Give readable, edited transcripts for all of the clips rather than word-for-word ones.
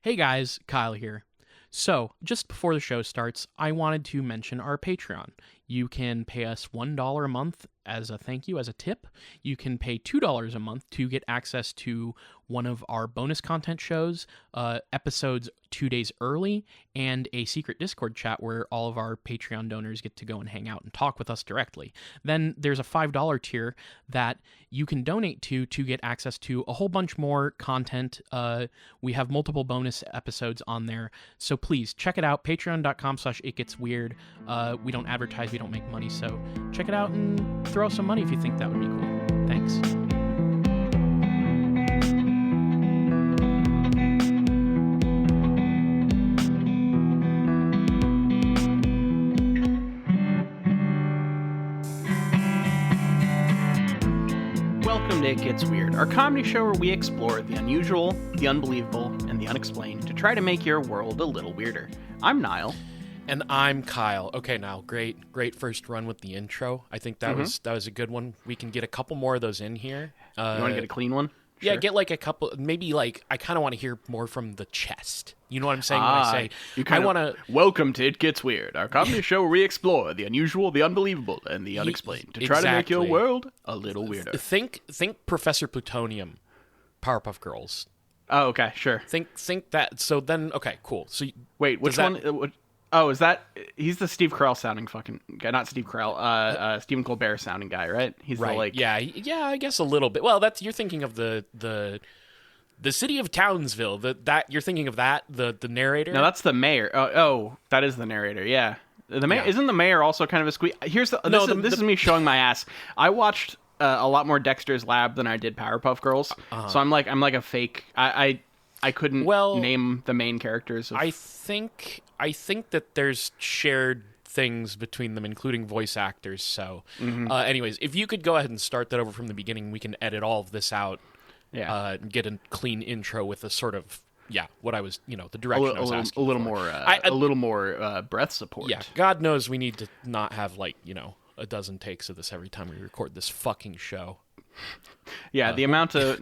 Hey guys, Kyle here. So, just before the show starts, I wanted to mention our Patreon. You can pay us $1 a month as a thank you, as a tip. You can pay $2 a month to get access to one of our bonus content shows, episodes 2 days early, and a secret Discord chat where all of our Patreon donors get to go and hang out and talk with us directly. Then there's a $5 tier that you can donate to get access to a whole bunch more content. We have multiple bonus episodes on there, so please check it out. Patreon.com/itgetsweird. We don't advertise, we don't make money, so check it out and throw some money if you think that would be cool. Thanks. Welcome to It Gets Weird, our comedy show where we explore the unusual, the unbelievable, and the unexplained to try to make your world a little weirder. I'm Niall. And I'm Kyle. Okay, Niall, great first run with the intro. I think that was a good one. We can get a couple more of those in here. You want to get a clean one? Yeah, Sure. get like a couple, maybe like, I kind of want to hear more from the chest. You know what I'm saying when I say, I want to... Welcome to It Gets Weird, our comedy show where we explore the unusual, the unbelievable, and the unexplained to try to make your world a little weirder. Think Professor Plutonium, Powerpuff Girls. Oh, okay, sure. Think that, so then, okay, cool. So wait, which one... Oh, is that... He's the Steve Carell sounding fucking guy. Not Steve Carell. Stephen Colbert sounding guy, right? He's right. The, like... Yeah, I guess a little bit. Well, you're thinking of the city of Townsville. That you're thinking of that, the narrator? No, that's the mayor. Oh, that is the narrator, yeah. The mayor, Isn't the mayor also kind of a squeak? Here's the... This is me showing my ass. I watched a lot more Dexter's Lab than I did Powerpuff Girls. So I'm like a fake... I couldn't name the main characters. I think that there's shared things between them, including voice actors. So, anyways, if you could go ahead and start that over from the beginning, we can edit all of this out. Yeah. And get a clean intro with a sort of what I was, the direction I was asking. A little more breath support. Yeah. God knows we need to not have a dozen takes of this every time we record this fucking show. Yeah, the amount of...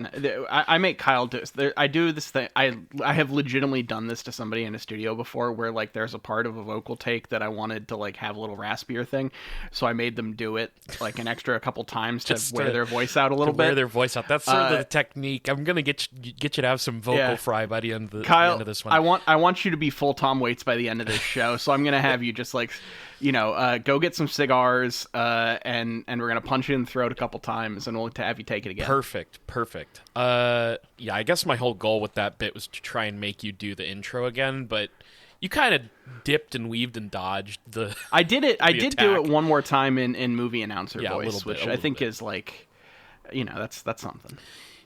I make Kyle do this. I do this thing. I have legitimately done this to somebody in a studio before where, like, there's a part of a vocal take that I wanted to, like, have a little raspier thing. So I made them do it, like, an extra couple times to wear their voice out a little bit. Wear their voice out. That's sort of the technique. I'm going to get you to have some vocal fry by the end of this one. I want you to be full Tom Waits by the end of this show. So I'm going to have you just, like... go get some cigars, and we're going to punch you in the throat a couple times, and we'll have you take it again. Perfect. I guess my whole goal with that bit was to try and make you do the intro again, but you kind of dipped and weaved and dodged the I did it. I did do it one more time in movie announcer voice, which I think is like, that's something.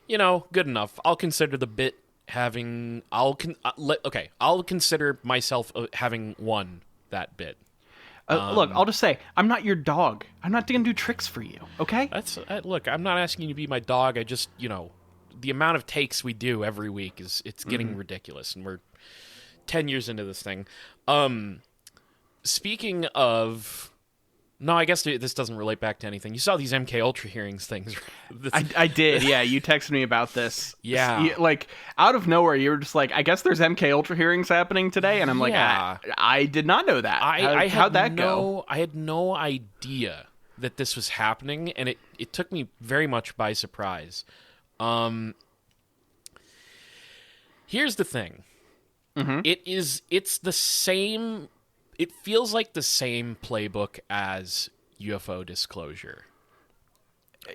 Good enough. I'll consider the bit having... I'll consider myself having won that bit. Look, I'll just say, I'm not your dog. I'm not going to do tricks for you, okay? Look, I'm not asking you to be my dog. I just, the amount of takes we do every week it's getting ridiculous, and we're 10 years into this thing. Speaking of... No, I guess this doesn't relate back to anything. You saw these MK Ultra hearings things. I did, yeah. You texted me about this. Yeah. Like, out of nowhere, you were just like, I guess there's MK Ultra hearings happening today? And I'm like, I did not know that. How'd that go? I had no idea that this was happening, and it took me very much by surprise. Here's the thing. It's the same... It feels like the same playbook as UFO disclosure.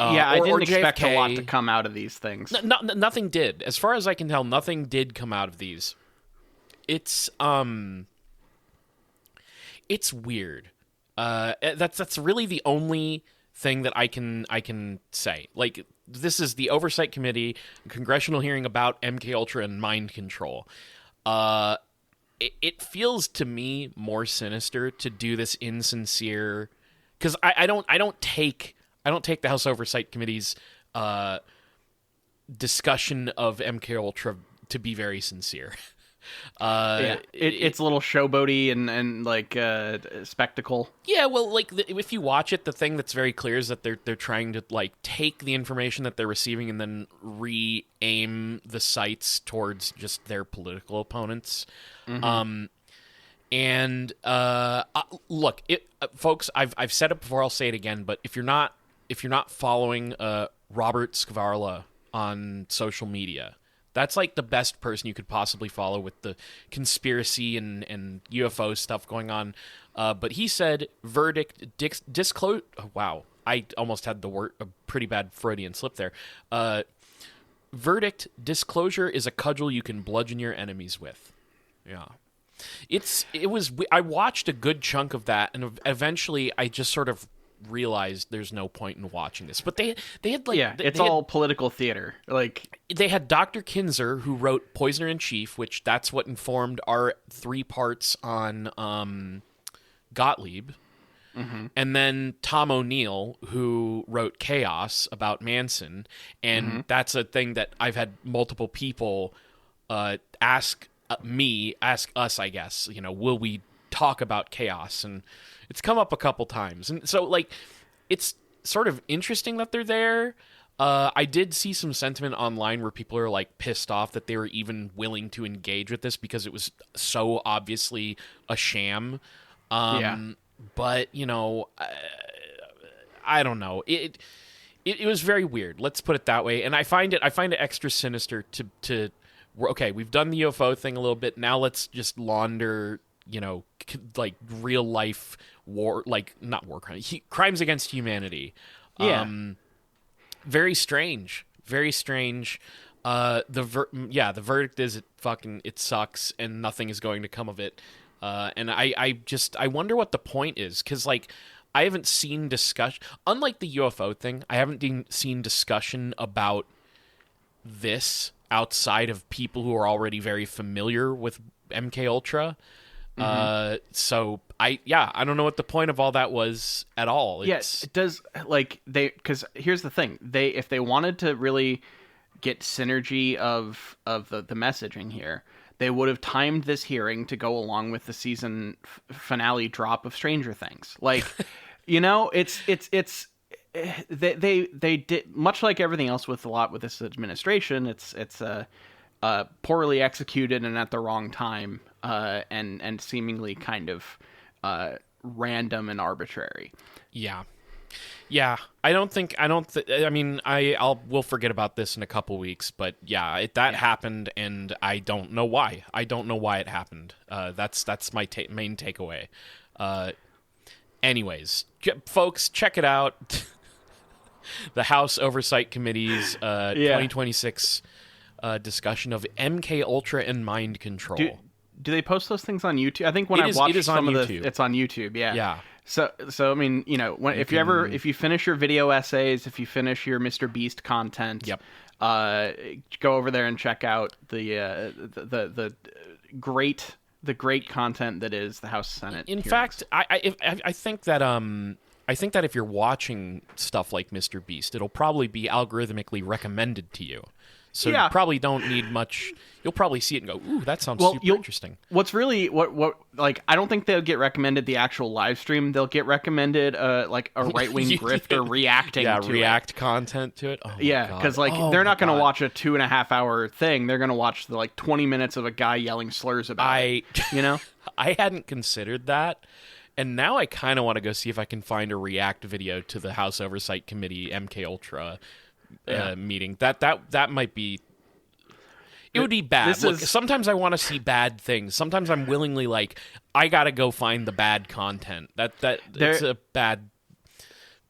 I didn't expect a lot to come out of these things. Nothing did. As far as I can tell, nothing did come out of these. It's weird. That's really the only thing that I can say. Like, this is the Oversight Committee, congressional hearing about MK Ultra and mind control. It feels to me more sinister to do this insincere, because I don't take the House Oversight Committee's discussion of MK Ultra to be very sincere. It's a little showboaty and like spectacle. Yeah, well, like if you watch it, the thing that's very clear is that they're trying to like take the information that they're receiving and then re-aim the sights towards just their political opponents. Mm-hmm. Look, folks, I've said it before, I'll say it again, but if you're not following Robert Skvarla on social media, that's like the best person you could possibly follow with the conspiracy and UFO stuff going on. But he said, verdict disclose. Oh, wow, I almost had a pretty bad Freudian slip there. Verdict: disclosure is a cudgel you can bludgeon your enemies with. Yeah. I watched a good chunk of that, and eventually I just sort of realized there's no point in watching this. But they had like it's all political theater. Like they had Dr. Kinzer, who wrote Poisoner in Chief, which that's what informed our 3 parts on Gottlieb. Mm-hmm. And then Tom O'Neill, who wrote Chaos about Manson, and that's a thing that I've had multiple people ask us, I guess, will we talk about Chaos? And it's come up a couple times. And so, like, it's sort of interesting that they're there. I did see some sentiment online where people are, like, pissed off that they were even willing to engage with this because it was so obviously a sham. But, I don't know. It was very weird. Let's put it that way. And I find it extra sinister to okay, we've done the UFO thing a little bit. Now let's just launder, like real life war, like not war crimes, crimes against humanity. Yeah. Very strange. Very strange. The verdict is it sucks and nothing is going to come of it. And I wonder what the point is, because like I haven't seen discussion, unlike the UFO thing, I haven't seen discussion about this outside of people who are already very familiar with MK Ultra. So I don't know what the point of all that was at all. Yes, it does. Like because here's the thing, if they wanted to really get synergy of the messaging here, they would have timed this hearing to go along with the season finale drop of Stranger Things. Like, it's they did much like everything else with this administration. It's poorly executed and at the wrong time, and seemingly kind of random and arbitrary. Yeah, we'll forget about this in a couple weeks, but that happened, and I don't know why. I don't know why it happened. That's my main takeaway. Anyways, folks, check it out. The House Oversight Committee's 2026 discussion of MK Ultra and mind control. Do they post those things on YouTube? I think when I watched some of it's on YouTube. Yeah. So I mean, if you finish your video essays, if you finish your Mr. Beast content, go over there and check out the great content that is the House Senate. In fact, I think that if you're watching stuff like Mr. Beast, it'll probably be algorithmically recommended to you. So you probably don't need much. You'll probably see it and go, "Ooh, that sounds super interesting." What's really what I don't think they'll get recommended the actual live stream. They'll get recommended like a right wing grifter reacting to react content to it. Oh because they're not going to watch a 2.5 hour thing. They're going to watch the 20 minutes of a guy yelling slurs about it. I hadn't considered that. And now I kind of want to go see if I can find a react video to the House Oversight Committee MK Ultra meeting. That might be. It would be bad. Sometimes I want to see bad things. Sometimes I'm willingly like, I gotta go find the bad content. It's a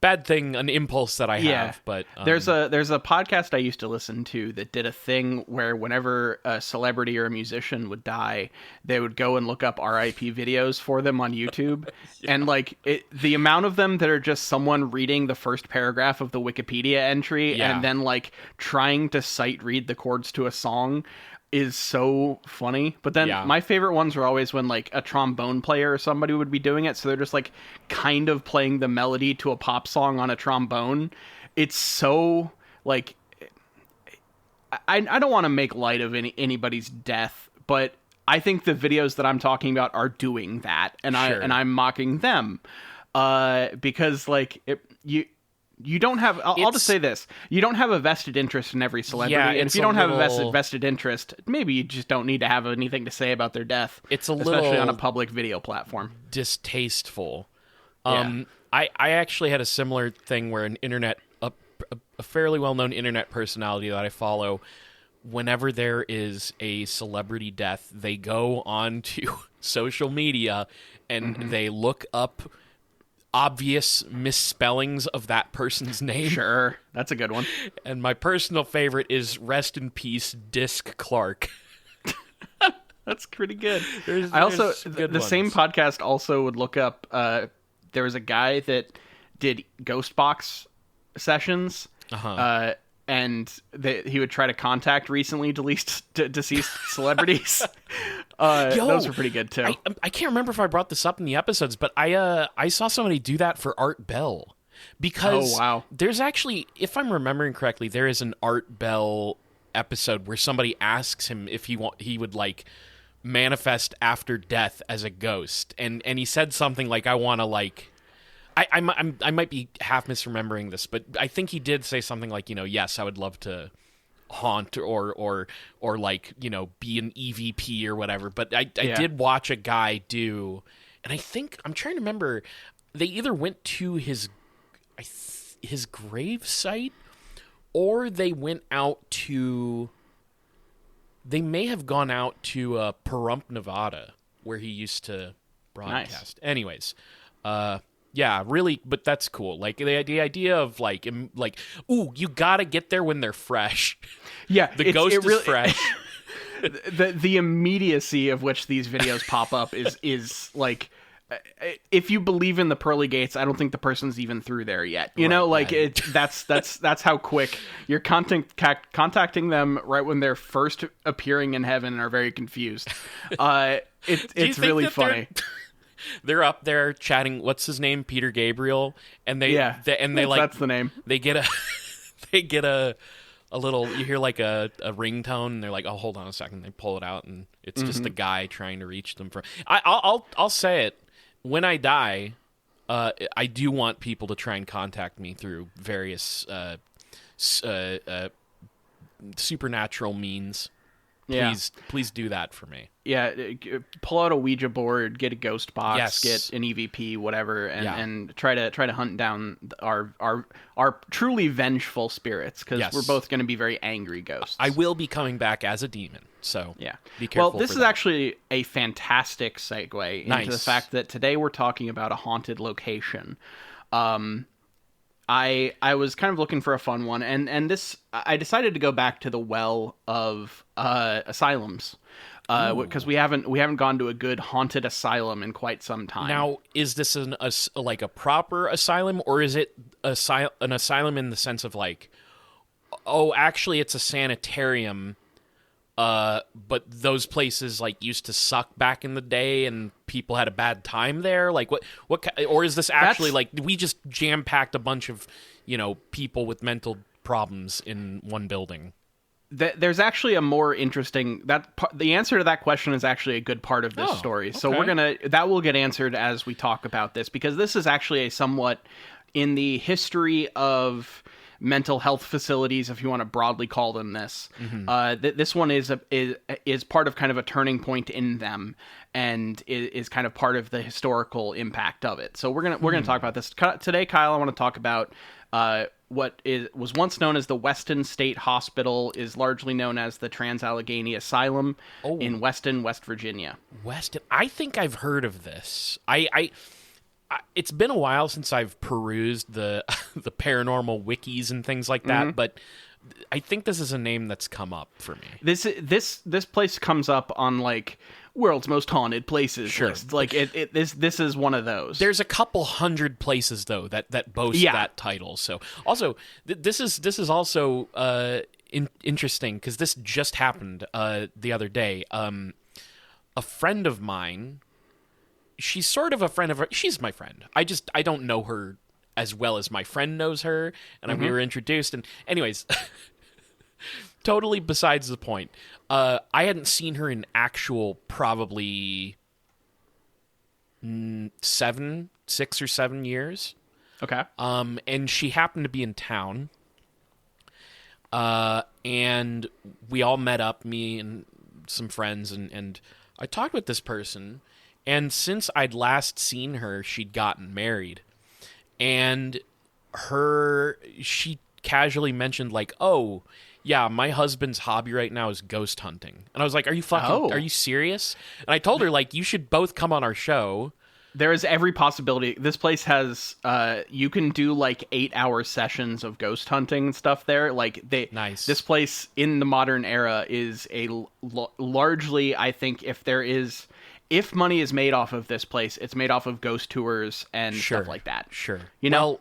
bad thing, an impulse that I have. But there's a podcast I used to listen to that did a thing where whenever a celebrity or a musician would die, they would go and look up RIP videos for them on YouTube. And the amount of them that are just someone reading the first paragraph of the Wikipedia entry and then trying to sight read the chords to a song is so funny. But then my favorite ones are always when a trombone player or somebody would be doing it, so they're just kind of playing the melody to a pop song on a trombone. It's so I don't want to make light of anybody's death, but I think the videos that I'm talking about are doing that, and Sure. I'm mocking them, because like you don't have. I'll just say this: you don't have a vested interest in every celebrity, Yeah, and it's if you a don't have a little- vested interest, maybe you just don't need to have anything to say about their death. It's a especially on a little public video platform. distasteful. Yeah. I actually had a similar thing where a fairly well-known internet personality that I follow, whenever there is a celebrity death, they go on to social media and they look up obvious misspellings of that person's name. Sure, that's a good one. And my personal favorite is rest in peace, Disc Clark. That's pretty good. There's good the same ones. podcast also would look up. There was a guy that did ghost box sessions, and he would try to contact recently deceased celebrities. Those were pretty good too. I can't remember if I brought this up in the episodes, but I saw somebody do that for Art Bell. Because Oh, wow. there's actually, if I'm remembering correctly, there is an Art Bell episode where somebody asks him if he would like manifest after death as a ghost, and he said something like, I want to like, I might be half misremembering this, but I think he did say something like, yes, I would love to haunt or like, be an EVP or whatever. But I did watch a guy do, and I think I'm trying to remember, they either went to his grave site, or they went out to, they may have gone out to Pahrump, Nevada, where he used to broadcast. Nice. Anyways, yeah, really, but that's cool. Like the idea of like, ooh, you gotta get there when they're fresh. Yeah, The ghost is fresh. The immediacy of which these videos pop up is like, if you believe in the pearly gates, I don't think the person's even through there yet. That's how quick you're contacting them right when they're first appearing in heaven and are very confused. It's really funny. They're up there chatting. What's his name? Peter Gabriel, and they like, that's the name. They get a little. You hear like a ringtone, and they're like, "Oh, hold on a second." They pull it out, and it's just a guy trying to reach them. I'll say it. When I die, I do want people to try and contact me through various supernatural means. Please do that for me. Yeah, pull out a Ouija board, get a ghost box, Yes. get an EVP, whatever, and try to hunt down our truly vengeful spirits, because Yes. we're both going to be very angry ghosts. I will be coming back as a demon, so Yeah. be careful. Well, this for is that. actually a fantastic segue into the Nice. fact that today we're talking about a haunted location. I was kind of looking for a fun one, and this I decided to go back to the well of asylums, because we haven't gone to a good haunted asylum in quite some time. Now, is this like a proper asylum, or is it an asylum in the sense of like, oh, actually it's a sanitarium, but those places like used to suck back in the day and people had a bad time there? Like or is this actually like we just jam-packed a bunch of, people with mental problems in one building? There's actually a more interesting the answer to that question is actually a good part of this story. So okay. that will get answered as we talk about this, because this is actually a somewhat in the history of mental health facilities, if you want to broadly call them this. This one is part of kind of a turning point in them, and is kind of part of the historical impact of it. So we're gonna talk about this today, Kyle. I want to talk about what was once known as the Weston State Hospital, is largely known as the Trans-Allegheny Asylum in Weston, West Virginia. Weston, I think I've heard of this. It's been a while since I've perused the the paranormal wikis and things like that, but I think this is a name that's come up for me. This place comes up on like world's most haunted places list. Like this is one of those. There's a couple hundred places though that boast that title. So also this is also interesting, because this just happened the other day. A friend of mine. She's sort of a friend of her. She's my friend. I don't know her as well as my friend knows her, and we were introduced. And anyways, totally besides the point. I hadn't seen her in actual probably 6 or 7 years. Okay. And she happened to be in town. And we all met up, me and some friends, and I talked with this person. And since I'd last seen her, she'd gotten married. And she casually mentioned, like, oh, yeah, my husband's hobby right now is ghost hunting. And I was like, are you serious? And I told her, like, you should both come on our show. There is every possibility. This place has, you can do like 8-hour sessions of ghost hunting and stuff there. Like Nice. This place in the modern era is largely, I think, if money is made off of this place, it's made off of ghost tours and stuff like that. Sure. You know,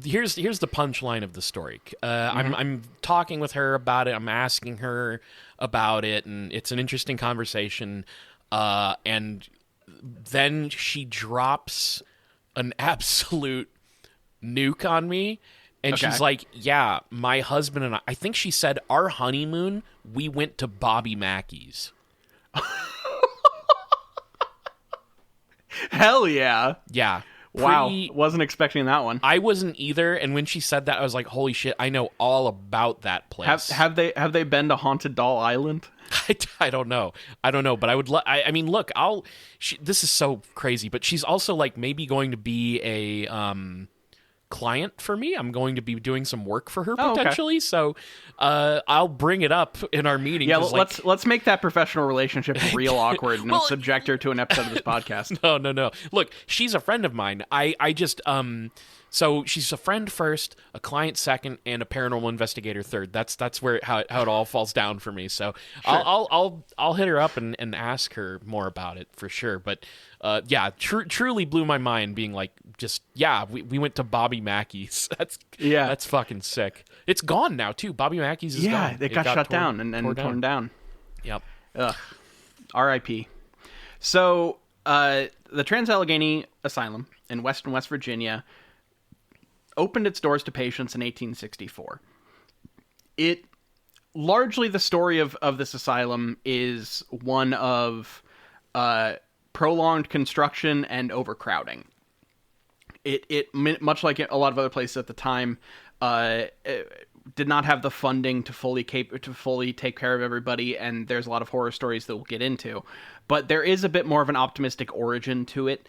here's the punchline of the story. I'm talking with her about it. I'm asking her about it, and it's an interesting conversation. And then she drops an absolute nuke on me, and she's like, yeah, my husband and I think she said our honeymoon, we went to Bobby Mackey's. Hell yeah. Yeah. Wow. Wasn't expecting that one. I wasn't either, and when she said that, I was like, holy shit, I know all about that place. Have they been to Haunted Doll Island? I don't know, but I would. I mean, look, this is so crazy, but she's also like maybe going to be a client for me. I'm going to be doing some work for her potentially, so I'll bring it up in our meeting. Yeah, let's make that professional relationship real awkward and subject her to an episode of this podcast. No. Look, she's a friend of mine. I just So she's a friend first, a client second, and a paranormal investigator third. That's where how it all falls down for me. So sure. I'll hit her up and ask her more about it for sure. But yeah, truly blew my mind being like, we went to Bobby Mackey's. That's fucking sick. It's gone now too. Bobby Mackey's is gone. It got shut down and torn down. Yep. Ugh. R.I.P. So the Trans-Allegheny Asylum in West Virginia opened its doors to patients in 1864. Largely the story of this asylum is one of prolonged construction and overcrowding. It much like a lot of other places at the time, did not have the funding to fully take care of everybody, and there's a lot of horror stories that we'll get into. But there is a bit more of an optimistic origin to it.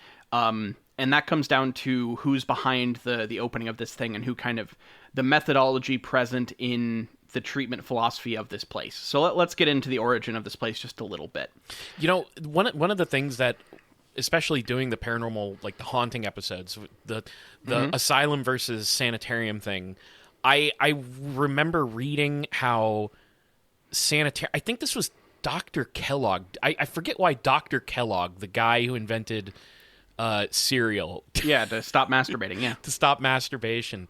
And that comes down to who's behind the opening of this thing and who kind of the methodology present in the treatment philosophy of this place. So let's get into the origin of this place just a little bit. You know, one of the things that, especially doing the paranormal, like the haunting episodes, the asylum versus sanitarium thing, I remember reading how I think this was Dr. Kellogg. I forget why Dr. Kellogg, the guy who invented cereal. Yeah, to stop masturbating, yeah. To stop masturbation.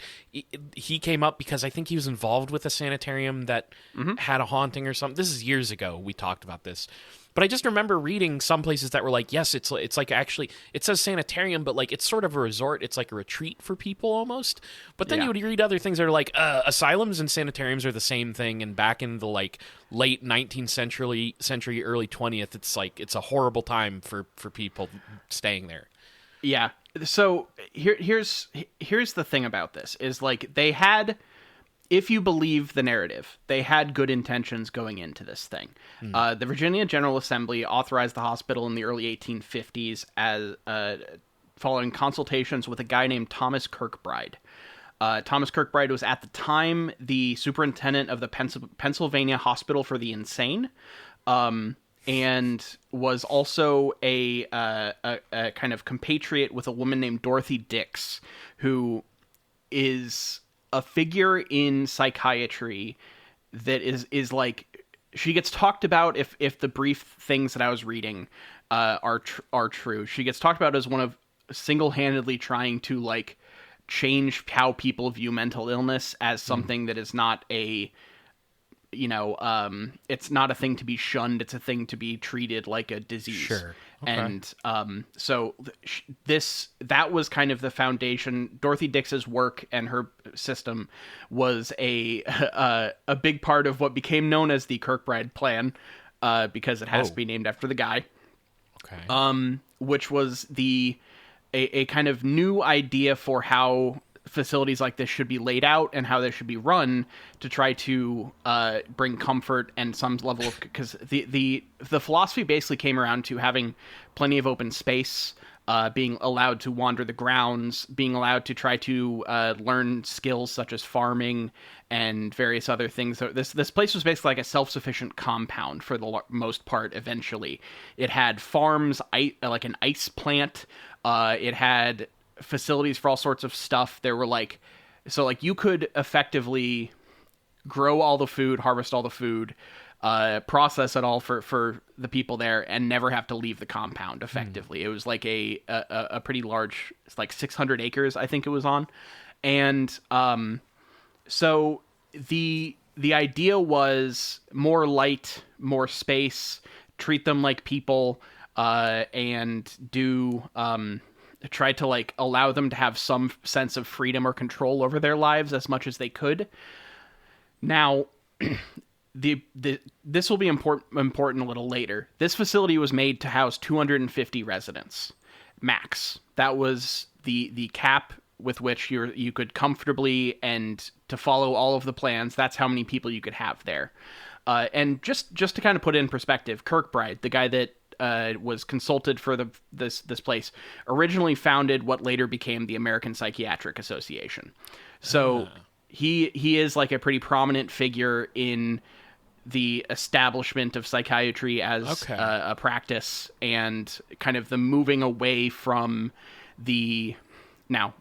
He came up because I think he was involved with a sanitarium that had a haunting or something. This is years ago we talked about this. But I just remember reading some places that were like, yes, it's like actually, it says sanitarium, but like it's sort of a resort. It's like a retreat for people almost. But then you would read other things that are like, asylums and sanitariums are the same thing. And back in the like late 19th century, early 20th, it's like, it's a horrible time for people staying there. Yeah. So here's the thing about this is like they had, if you believe the narrative, they had good intentions going into this thing. The Virginia General Assembly authorized the hospital in the early 1850s as following consultations with a guy named Thomas Kirkbride. Thomas Kirkbride was at the time the superintendent of the Pennsylvania Hospital for the Insane, and was also a kind of compatriot with a woman named Dorothy Dix, who is a figure in psychiatry that is like, she gets talked about if the brief things that I was reading are true. She gets talked about as one of single-handedly trying to like change how people view mental illness as something that is not a it's not a thing to be shunned. It's a thing to be treated like a disease. Sure. Okay. And so that was kind of the foundation. Dorothy Dix's work and her system was a big part of what became known as the Kirkbride Plan, because it has to be named after the guy. Okay. Which was a kind of new idea for how facilities like this should be laid out and how they should be run to try to bring comfort and some level of, because the philosophy basically came around to having plenty of open space, being allowed to wander the grounds, being allowed to try to learn skills such as farming and various other things. So this place was basically like a self-sufficient compound for the most part. Eventually, it had farms, like an ice plant. It had facilities for all sorts of stuff. There were you could effectively grow all the food, harvest all the food, process it all for the people there, and never have to leave the compound effectively. It was like a pretty large, it's like 600 acres, I think it was on. And so the idea was more light, more space, treat them like people, and do try to allow them to have some sense of freedom or control over their lives as much as they could. Now, this will be important a little later. This facility was made to house 250 residents max. That was the cap with which you could comfortably, and to follow all of the plans, that's how many people you could have there. And just to kind of put it in perspective, Kirkbride, the guy that was consulted for this place, originally founded what later became the American Psychiatric Association. So he is like a pretty prominent figure in the establishment of psychiatry as a practice, and kind of the moving away from the... Now,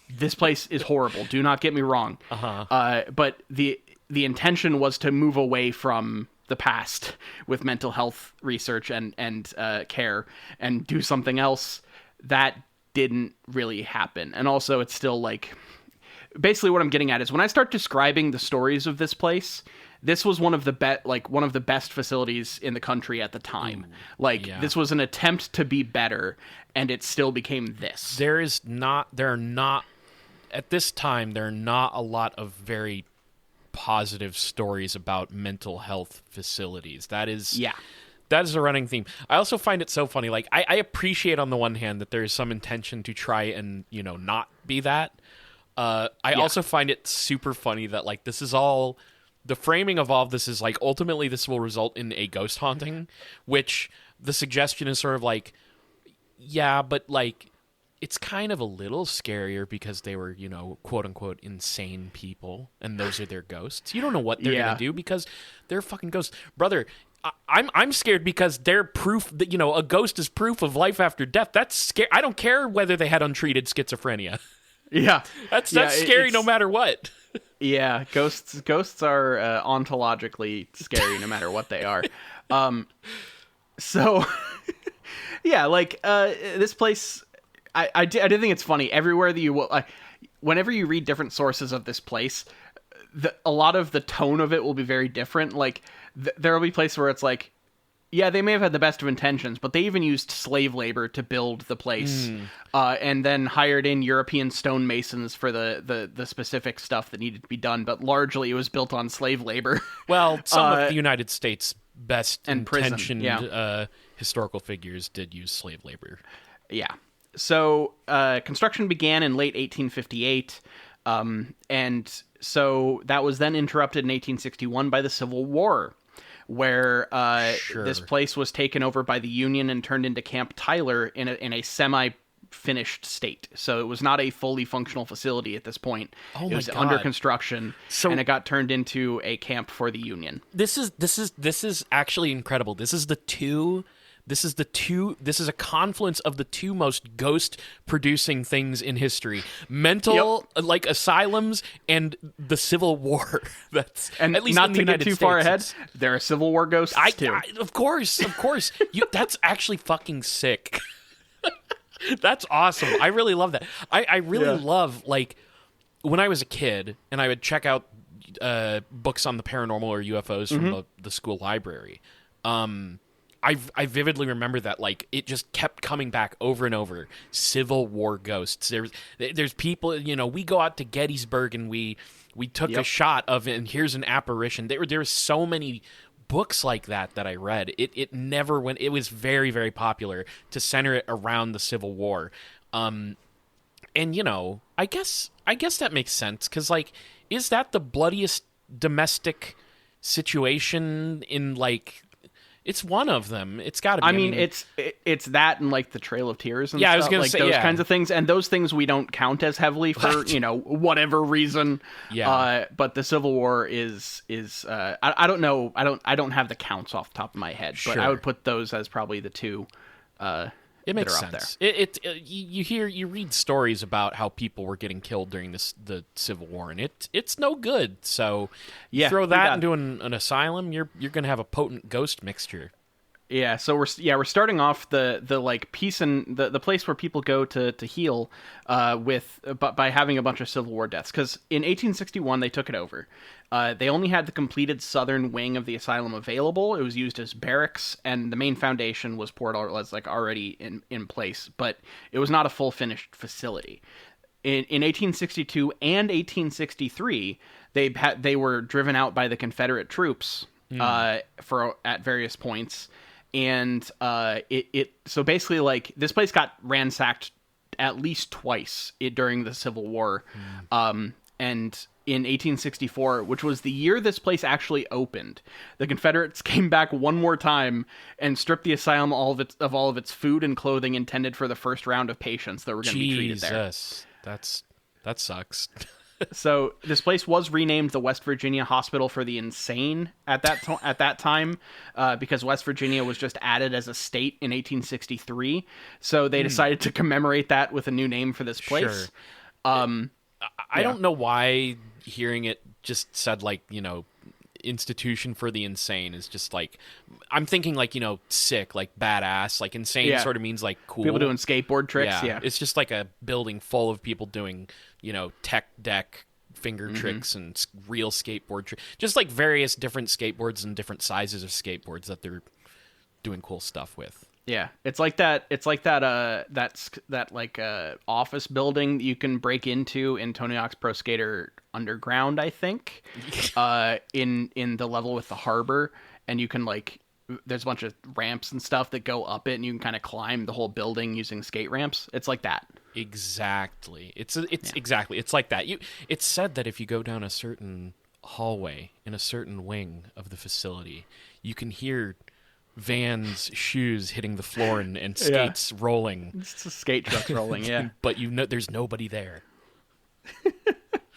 this place is horrible. Do not get me wrong. But the intention was to move away from the past with mental health research and care, and do something else. That didn't really happen. And also, it's still basically what I'm getting at is when I start describing the stories of this place, this was one of the best facilities in the country at the time. This was an attempt to be better, and it still became this. There are not at this time, there are not a lot of very positive stories about mental health facilities. That is a running theme. I also find it so funny. I appreciate on the one hand that there is some intention to try and, not be that. I also find it super funny that this is all, the framing of all of this is ultimately this will result in a ghost haunting, which the suggestion is sort of but it's kind of a little scarier because they were, quote unquote insane people, and those are their ghosts. You don't know what they're gonna do because they're fucking ghosts, brother. I'm scared because they're proof that a ghost is proof of life after death. That's scary. I don't care whether they had untreated schizophrenia. Yeah, that's scary no matter what. Yeah, ghosts are ontologically scary no matter what they are. So yeah, this place. I do think it's funny. Everywhere that you will, whenever you read different sources of this place, a lot of the tone of it will be very different. There will be places where it's they may have had the best of intentions, but they even used slave labor to build the place, and then hired in European stonemasons for the specific stuff that needed to be done. But largely, it was built on slave labor. Well, some of the United States' best and intentioned historical figures did use slave labor. Yeah. So construction began in late 1858, and so that was then interrupted in 1861 by the Civil War, where this place was taken over by the Union and turned into Camp Tyler in a semi-finished state. So it was not a fully functional facility at this point. It was under construction, and it got turned into a camp for the Union. This is actually incredible. This is a confluence of the two most ghost-producing things in history: mental, asylums, and the Civil War. That's and at least not in the to United get too States, far ahead. There are Civil War ghosts too. Of course. That's actually fucking sick. That's awesome. I really love that. I really love when I was a kid and I would check out books on the paranormal or UFOs from the school library. I vividly remember that, like, it just kept coming back over and over. Civil War ghosts. There's people, we go out to Gettysburg and we took a shot of it, and here's an apparition. There were so many books like that I read. It never went. It was very, very popular to center it around the Civil War. And I guess that makes sense, because, like, is that the bloodiest domestic situation in, like? It's one of them. It's got to be. I mean, it's that and, like, the Trail of Tears and stuff. I was going to say those kinds of things, and those things we don't count as heavily for whatever reason. Yeah. But the Civil War is I don't know. I don't have the counts off the top of my head, but I would put those as probably the two. It makes that are sense. Up there. You read stories about how people were getting killed during the Civil War, and it's no good. So throw that into an asylum, you're going to have a potent ghost mixture. Yeah, so we're starting off the like peace and the place where people go to heal by having a bunch of Civil War deaths, because in 1861 they took it over. They only had the completed southern wing of the asylum available. It was used as barracks, and the main foundation was already in place, but it was not a full finished facility. In 1862 and 1863, they were driven out by the Confederate troops at various points. And so basically, like, this place got ransacked at least twice during the Civil War. And in 1864, which was the year this place actually opened, the Confederates came back one more time and stripped the asylum of all of its food and clothing intended for the first round of patients that were going to be treated there. Jesus, that sucks. So this place was renamed the West Virginia Hospital for the Insane at that time, because West Virginia was just added as a state in 1863. So they decided to commemorate that with a new name for this place. Sure. I don't know why hearing it just said, like, institution for the insane is just like, I'm thinking, like, sick, like badass, like insane sort of means like cool. People doing skateboard tricks. Yeah. It's just like a building full of people doing, tech deck finger tricks and real skateboard tricks. Just like various different skateboards and different sizes of skateboards that they're doing cool stuff with. Yeah, it's like that office building that you can break into in Tony Hawk's Pro Skater Underground, I think, in the level with the harbor, and you can, like, there's a bunch of ramps and stuff that go up it, and you can kind of climb the whole building using skate ramps. It's like that. Exactly. Exactly. It's like that. It's said that if you go down a certain hallway in a certain wing of the facility, you can hear vans' shoes hitting the floor and skates rolling. It's a skate trucks rolling, yeah. But there's nobody there.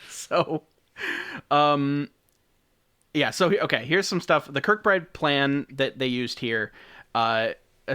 So, here's some stuff. The Kirkbride plan that they used here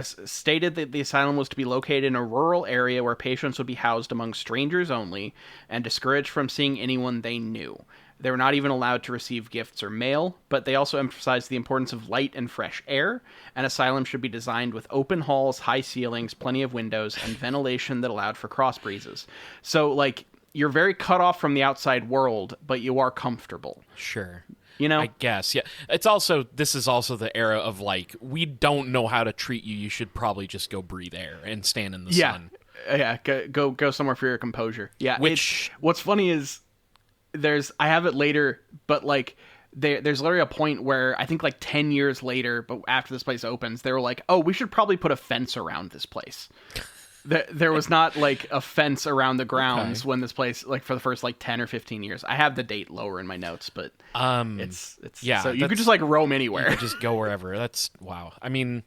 stated that the asylum was to be located in a rural area where patients would be housed among strangers only and discouraged from seeing anyone they knew. They were not even allowed to receive gifts or mail, but they also emphasized the importance of light and fresh air. An asylum should be designed with open halls, high ceilings, plenty of windows, and ventilation that allowed for cross breezes. So, like, you're very cut off from the outside world, but you are comfortable. Sure. I guess, yeah. This is also the era of, like, we don't know how to treat you. You should probably just go breathe air and stand in the sun. Yeah, go somewhere for your composure. Yeah, what's funny is I have it later, but, like, there's literally a point where I think, like, 10 years later, but after this place opens, they were like, oh, we should probably put a fence around this place. There was not, like, a fence around the grounds when this place, like, for the first, like, 10 or 15 years. I have the date lower in my notes, but it's so you could just, like, roam anywhere. You could just go wherever. That's wow. I mean,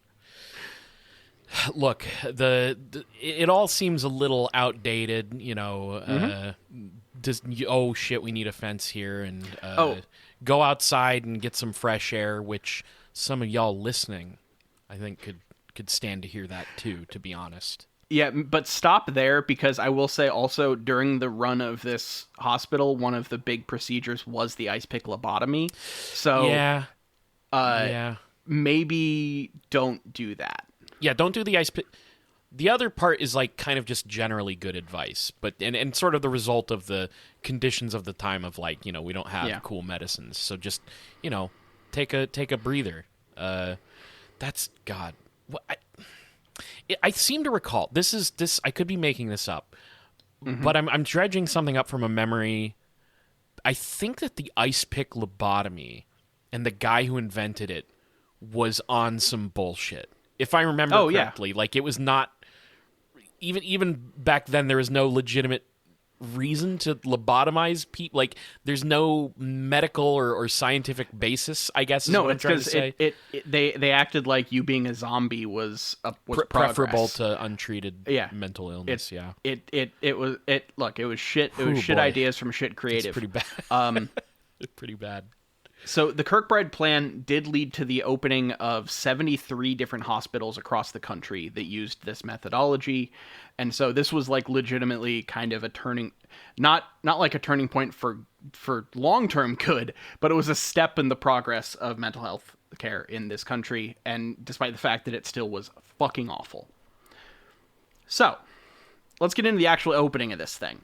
look, it all seems a little outdated, oh shit, we need a fence here, and go outside and get some fresh air, which some of y'all listening, I think, could stand to hear that too, to be honest. Yeah, but stop there, because I will say also during the run of this hospital, one of the big procedures was the ice pick lobotomy. So maybe don't do that. Yeah, don't do the ice pick. The other part is like kind of just generally good advice, but and sort of the result of the conditions of the time of like, we don't have cool medicines, so just take a breather. That's God. I seem to recall this. I could be making this up, but I'm dredging something up from a memory. I think that the ice pick lobotomy and the guy who invented it was on some bullshit. If I remember correctly, like it was not even back then. There was no legitimate reason to lobotomize people. Like there's no medical or scientific basis, I guess. Is no, what it's because they acted like you being a zombie was preferable to untreated mental illness. It was shit. It was shit ideas from shit creative. It's pretty bad. Pretty bad. So the Kirkbride plan did lead to the opening of 73 different hospitals across the country that used this methodology. And so this was like legitimately kind of a turning, not like a turning point for long-term good, but it was a step in the progress of mental health care in this country. And despite the fact that it still was fucking awful. So let's get into the actual opening of this thing.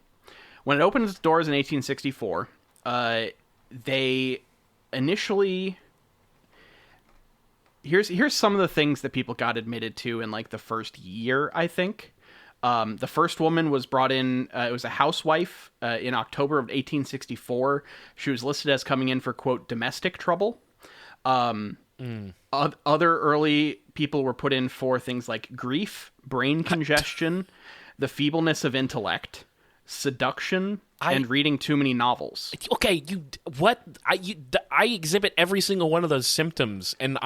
When it opened its doors in 1864, they initially, here's some of the things that people got admitted to in like the first year, I think. The first woman was brought in, it was a housewife in October of 1864. She was listed as coming in for, quote, domestic trouble. Other early people were put in for things like grief, brain congestion, the feebleness of intellect, seduction, and reading too many novels. Okay, I exhibit every single one of those symptoms, and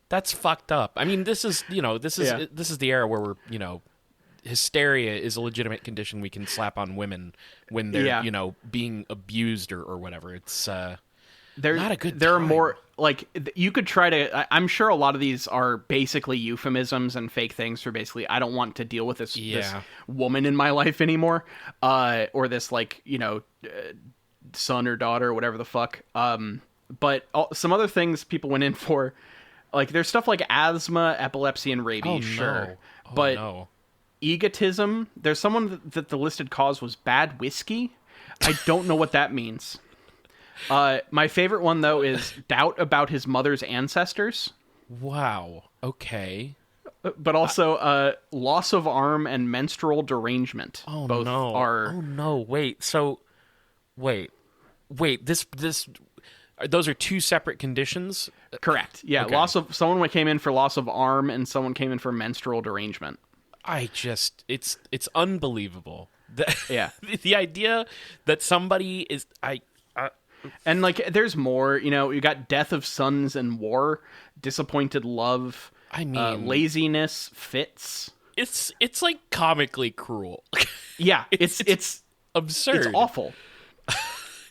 that's fucked up. I mean, this is the era where we're, hysteria is a legitimate condition we can slap on women when they're, being abused or whatever. It's not a good time. There are more, like, you could try to, I'm sure a lot of these are basically euphemisms and fake things for basically, I don't want to deal with this woman in my life anymore, or this, like, son or daughter or whatever the fuck. But some other things people went in for, like, there's stuff like asthma, epilepsy, and rabies, sure. But egotism, there's someone that the listed cause was bad whiskey. I don't know what that means. My favorite one, though, is doubt about his mother's ancestors. Wow. Okay. But also loss of arm and menstrual derangement. Oh, both no. are... Oh, no. Wait. So, wait. This... Those are two separate conditions? Correct. Yeah. Okay. Someone came in for loss of arm and someone came in for menstrual derangement. It's unbelievable. Yeah. The idea that somebody is... And, like, there's more, you got death of sons in war, disappointed love, I mean, laziness, fits. It's like comically cruel. Yeah, it's absurd. It's awful.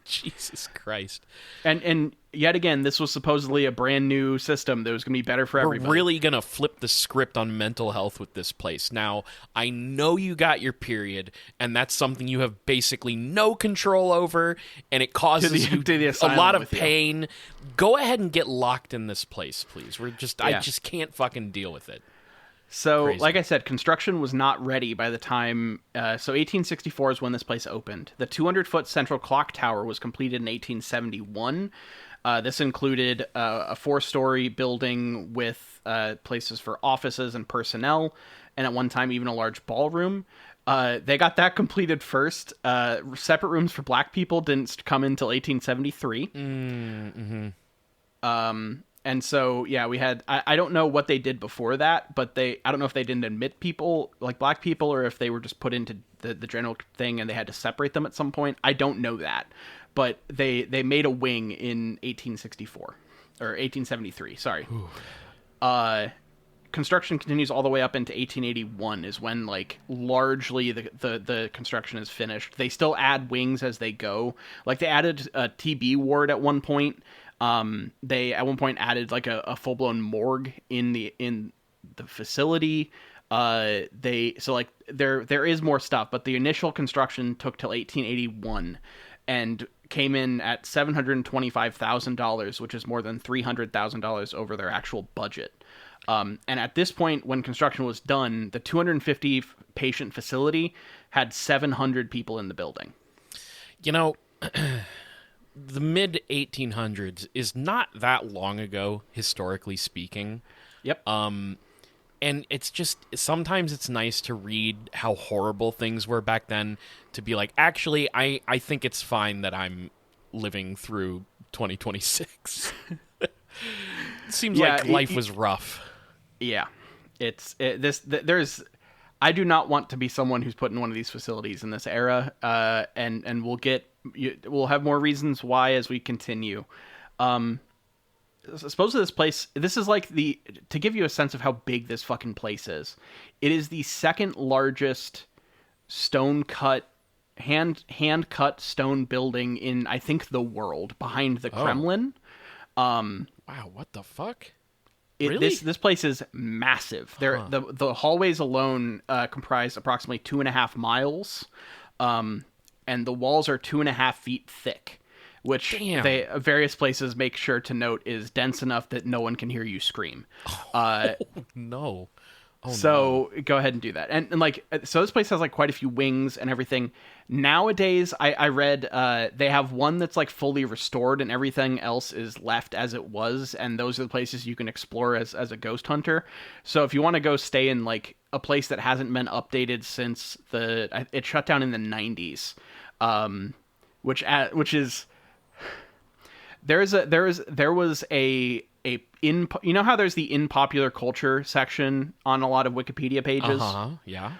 Jesus Christ. And yet again, this was supposedly a brand new system that was going to be better for everybody. We're really going to flip the script on mental health with this place. Now, I know you got your period, and that's something you have basically no control over, and it causes you a lot of pain. Go ahead and get locked in this place, please. I just can't fucking deal with it. So, Crazy. Like I said, construction was not ready by the time... so 1864 is when this place opened. The 200-foot central clock tower was completed in 1871. This included a 4-story building with places for offices and personnel, and at one time even a large ballroom. They got that completed first. Separate rooms for black people didn't come in until 1873. Mm-hmm. And so, yeah, we had... I don't know what they did before that, but I don't know if they didn't admit people, like black people, or if they were just put into the general thing and they had to separate them at some point. I don't know that. But they made a wing in 1864. Or 1873, sorry. Construction continues all the way up into 1881 is when, like, largely the construction is finished. They still add wings as they go. Like, they added a TB ward at one point. They at one point added like a full-blown morgue in the facility. There is more stuff, but the initial construction took till 1881 and came in at $725,000, which is more than $300,000 over their actual budget. And at this point, when construction was done, the 250 patient facility had 700 people in the building. You know, the mid 1800s is not that long ago, historically speaking. Yep. And it's just, sometimes it's nice to read how horrible things were back then, to be like, actually, I think it's fine that I'm living through 2026. It seems like life was rough. Yeah. I do not want to be someone who's put in one of these facilities in this era, and we'll have more reasons why as we continue. Supposedly this place, this is like to give you a sense of how big this fucking place is, it is the second largest hand-cut stone building in, I think, the world, behind the Kremlin. Wow, what the fuck? Really? This place is massive. The hallways alone comprise approximately 2.5 miles, and the walls are 2.5 feet thick, which various places make sure to note is dense enough that no one can hear you scream. No. So go ahead and do that. And like, so this place has like quite a few wings and everything. Nowadays, I read they have one that's like fully restored and everything else is left as it was. And those are the places you can explore as a ghost hunter. So if you want to go stay in like a place that hasn't been updated since it shut down in the 90s, which is, there was a you know how there's the in popular culture section on a lot of Wikipedia pages? Yeah.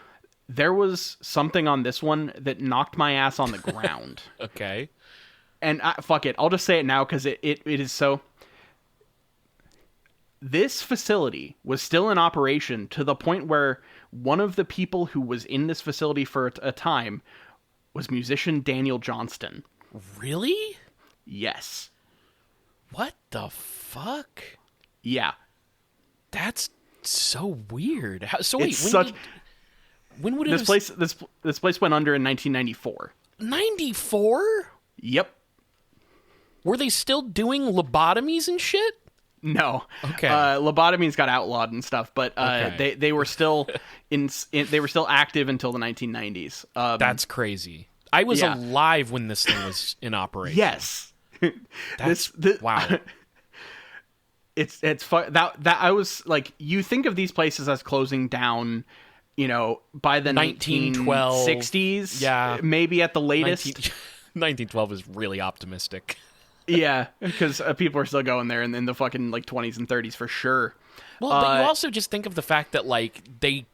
There was something on this one that knocked my ass on the ground. Okay. And fuck it, I'll just say it now because it is so. This facility was still in operation to the point where one of the people who was in this facility for a time was musician Daniel Johnston. Really? Yes. What the fuck? Yeah. That's so weird. When would it this place went under in 1994. 94? Yep. Were they still doing lobotomies and shit? No. Okay. Lobotomies got outlawed and stuff, but okay. they were still they were still active until the 1990s. That's crazy. I was alive when this thing was in operation. Yes. Wow. It's fun that I was like, you think of these places as closing down, you know, by the 1912 1960s, yeah, maybe at the latest. 1912 is really optimistic. Yeah, because people are still going there in the fucking like 20s and 30s for sure. Well, but you also just think of the fact that like they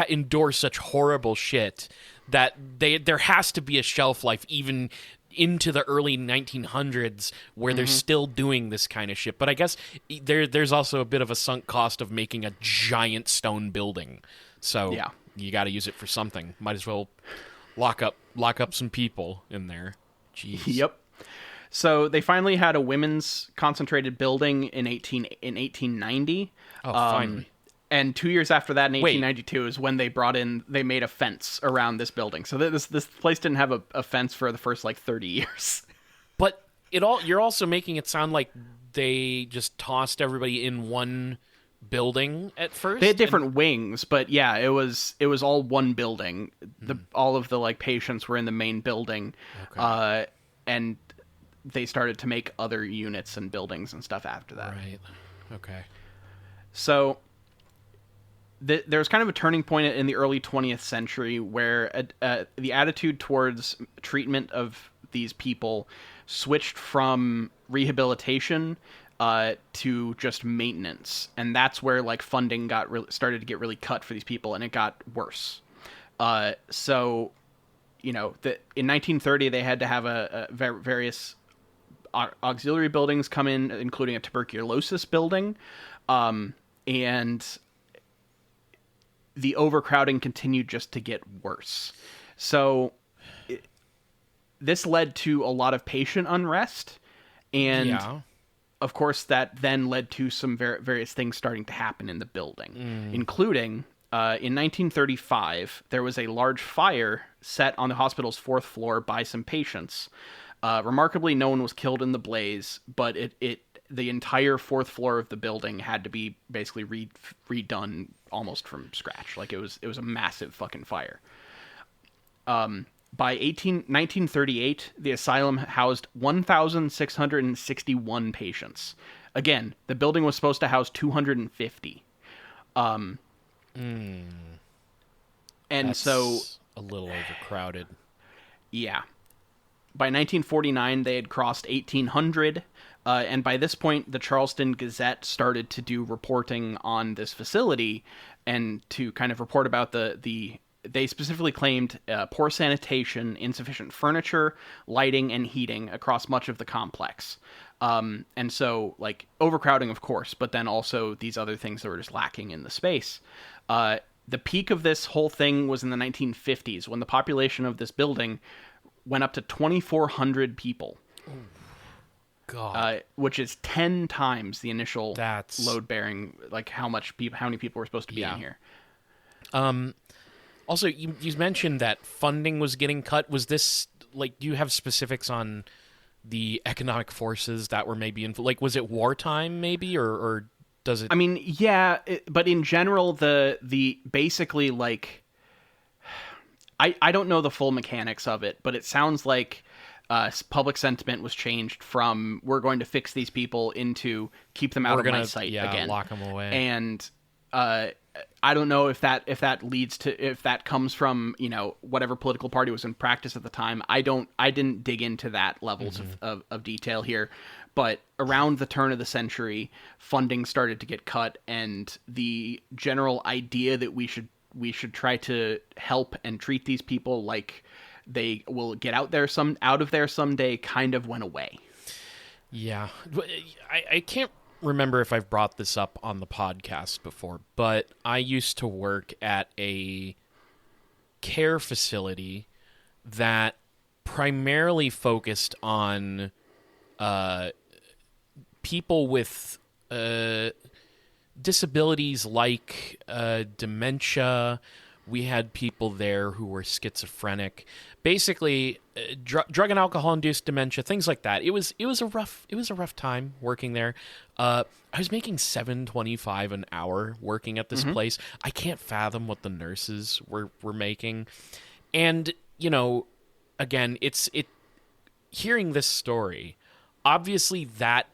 endure such horrible shit that there has to be a shelf life even into the early 1900s where they're still doing this kind of shit. But I guess there's also a bit of a sunk cost of making a giant stone building. So you got to use it for something. Might as well lock up some people in there. Jeez. Yep. So they finally had a women's concentrated building in 1890. Oh, finally. And 2 years after that, in 1892, is when they made a fence around this building. So this place didn't have a fence for the first like 30 years. But you're also making it sound like they just tossed everybody in one building at first. They had different wings, but yeah, it was all one building. All of the like patients were in the main building, and they started to make other units and buildings and stuff after that. Right. Okay. So there was kind of a turning point in the early 20th century where the attitude towards treatment of these people switched from rehabilitation to just maintenance, and that's where like funding started to get really cut for these people, and it got worse. So, you know, in 1930 they had to have various auxiliary buildings come in, including a tuberculosis building, and the overcrowding continued just to get worse. So this led to a lot of patient unrest, and of course that then led to some various things starting to happen in the building, including in 1935 there was a large fire set on the hospital's 4th floor by some patients. Remarkably, no one was killed in the blaze, but it the entire fourth floor of the building had to be basically redone almost from scratch. Like it was a massive fucking fire. By 1938, the asylum housed 1,661 patients. Again, the building was supposed to house 250. And That's so a little overcrowded. Yeah. By 1949, they had crossed 1,800, and by this point, the Charleston Gazette started to do reporting on this facility and to kind of report about they specifically claimed poor sanitation, insufficient furniture, lighting, and heating across much of the complex. And so, like, overcrowding, of course, but then also these other things that were just lacking in the space. The peak of this whole thing was in the 1950s, when the population of this building went up to 2,400 people. God. Which is 10 times the initial That's... load-bearing, like how many people were supposed to be in here. Also, you mentioned that funding was getting cut. Was this, like, do you have specifics on the economic forces that were maybe like, was it wartime maybe, or does it? I mean, yeah, but in general, the basically, like, I don't know the full mechanics of it, but it sounds like public sentiment was changed from we're going to fix these people into keep them out of my sight again, lock them away. And I don't know if that comes from, you know, whatever political party was in practice at the time. I didn't dig into that levels of detail here, but around the turn of the century, funding started to get cut, and the general idea that we should try to help and treat these people like they will get out of there someday kind of went away. Yeah. I can't remember if I've brought this up on the podcast before, but I used to work at a care facility that primarily focused on people with disabilities like dementia. We had people there who were schizophrenic, basically drug and alcohol induced dementia, things like that. It was a rough time working there. I was making $7.25 an hour working at this place. I can't fathom what the nurses were making, and you know, again, hearing this story. Obviously, that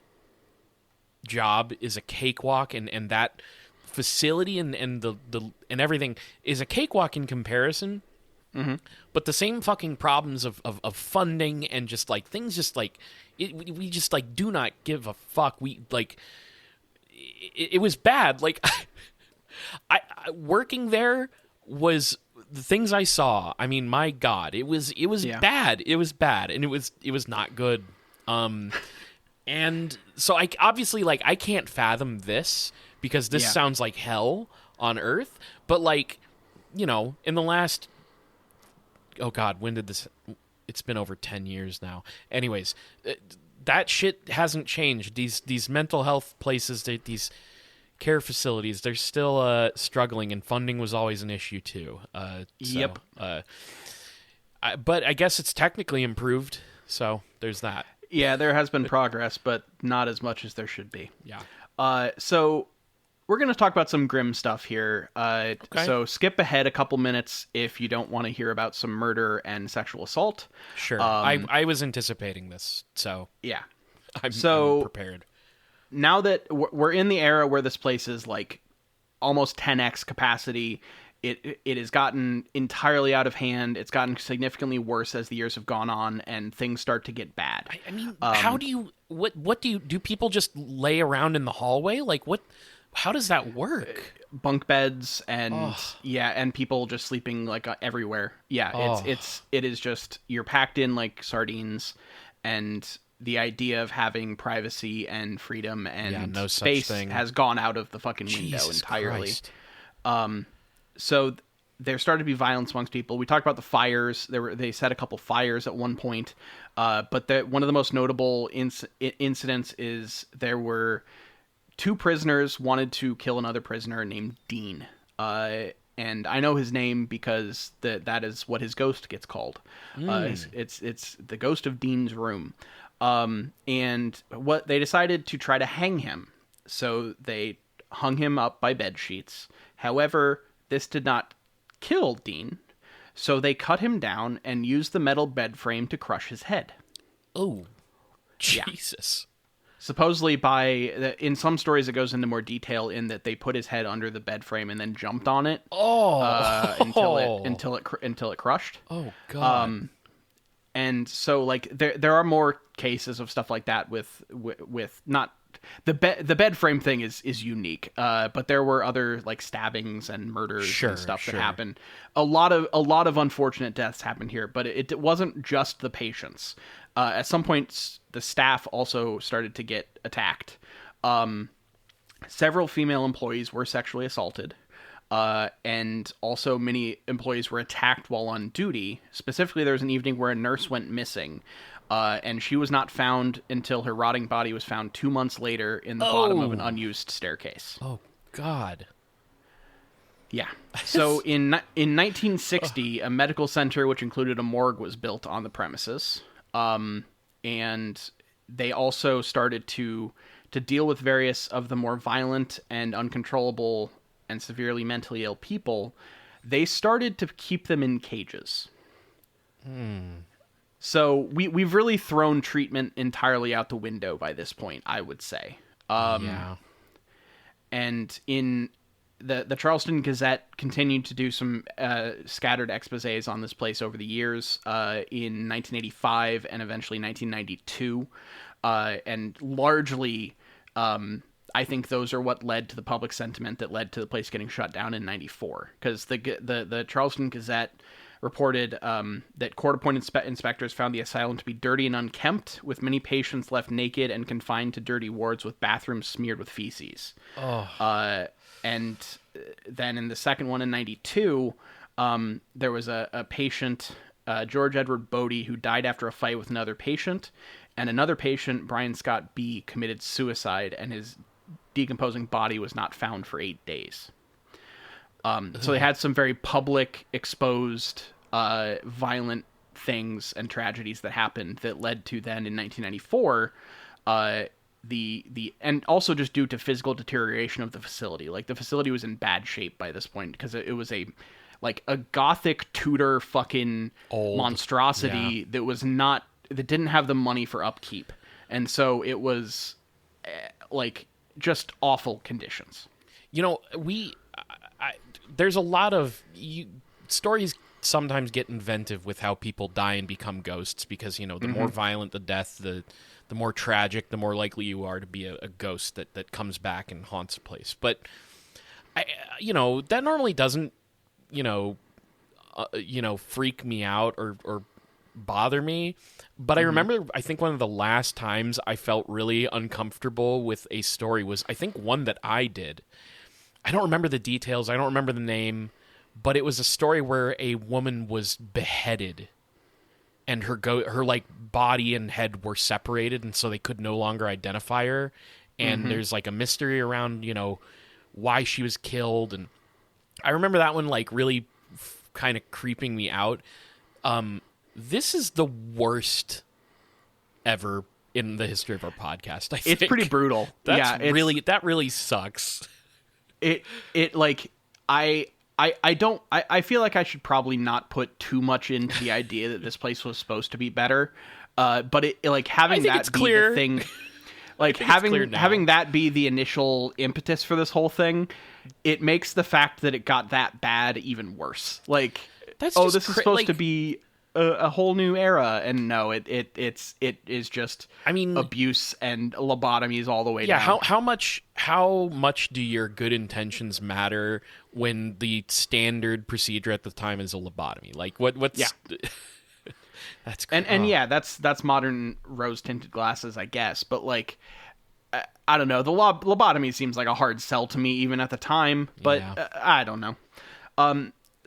job is a cakewalk, and that facility and the and everything is a cakewalk in comparison. But the same fucking problems of funding and just like things, just like we just like do not give a fuck. We like it was bad. Like I working there was the things I saw. I mean, my God, it was bad. It was bad, and it was not good. And so I obviously, like, I can't fathom this because this sounds like hell on earth. But, like, you know, in the last, oh God, when did this? It's been over 10 years now. Anyways, that shit hasn't changed. These mental health places, these care facilities, they're still struggling, and funding was always an issue too. But I guess it's technically improved. So there's that. Yeah, there has been progress, but not as much as there should be. Yeah. So we're going to talk about some grim stuff here. Okay. So skip ahead a couple minutes if you don't want to hear about some murder and sexual assault. Sure. I was anticipating this, so yeah, I'm prepared. Now that we're in the era where this place is like almost 10x capacity, it has gotten entirely out of hand. It's gotten significantly worse as the years have gone on, and things start to get bad. I mean, how do you what do people just lay around in the hallway? Like what? How does that work? Bunk beds and and people just sleeping like everywhere. Yeah, it is just you're packed in like sardines, and the idea of having privacy and freedom and no space such thing has gone out of the fucking window entirely. Christ. So there started to be violence amongst people. We talked about the fires. They set a couple fires at one point, but one of the most notable incidents is there were two prisoners wanted to kill another prisoner named Dean. And I know his name because that is what his ghost gets called. It's the ghost of Dean's room. And what they decided to try to hang him. So they hung him up by bed sheets. However, this did not kill Dean. So they cut him down and used the metal bed frame to crush his head. Oh, Jesus. Supposedly in some stories it goes into more detail in that they put his head under the bed frame and then jumped on it. Until it crushed. Oh God. And so like there are more cases of stuff like that with not the bed frame thing is unique. But there were other like stabbings and murders and stuff that happened. A lot of unfortunate deaths happened here, but it wasn't just the patients. At some point, the staff also started to get attacked. Several female employees were sexually assaulted. And also many employees were attacked while on duty. Specifically, there was an evening where a nurse went missing, and she was not found until her rotting body was found 2 months later in the bottom of an unused staircase. Oh, God. Yeah. So in 1960, a medical center, which included a morgue, was built on the premises. And they also started to deal with various of the more violent and uncontrollable and severely mentally ill people. They started to keep them in cages. So we've really thrown treatment entirely out the window by this point, I would say. Yeah. And in the Charleston Gazette continued to do some scattered exposés on this place over the years in 1985 and eventually 1992. And largely, I think those are what led to the public sentiment that led to the place getting shut down in 94. Because the Charleston Gazette reported that court-appointed inspectors found the asylum to be dirty and unkempt, with many patients left naked and confined to dirty wards with bathrooms smeared with feces. And then in the second one in 92, there was a patient, George Edward Bodie, who died after a fight with another patient. And another patient, Brian Scott B., committed suicide, and his decomposing body was not found for 8 days. So they had some very public, exposed, violent things and tragedies that happened that led to then in 1994, and also just due to physical deterioration of the facility. Like the facility was in bad shape by this point because it was a Gothic Tudor fucking old monstrosity that didn't have the money for upkeep, and so it was just awful conditions. You know, there's a lot of stories sometimes get inventive with how people die and become ghosts because, you know, the more violent the death, the more tragic, the more likely you are to be a ghost that comes back and haunts a place. But, that normally doesn't, freak me out or bother me. But I remember, I think one of the last times I felt really uncomfortable with a story was, I think, one that I did. I don't remember the details. I don't remember the name, but it was a story where a woman was beheaded and her body and head were separated, and so they could no longer identify her. And there's like a mystery around, why she was killed. And I remember that one really kind of creeping me out. This is the worst ever in the history of our podcast. I think it's pretty brutal. That really sucks. I feel like I should probably not put too much into the idea that this place was supposed to be better. But having that be the thing, having that be the initial impetus for this whole thing, it makes the fact that it got that bad even worse. This is supposed to be a whole new era, and no, it is just, abuse and lobotomies all the way down. Yeah, how much do your good intentions matter when the standard procedure at the time is a lobotomy? What's yeah. That's that's modern rose tinted glasses, I guess, but I don't know, the lobotomy seems like a hard sell to me even at the time, but I don't know.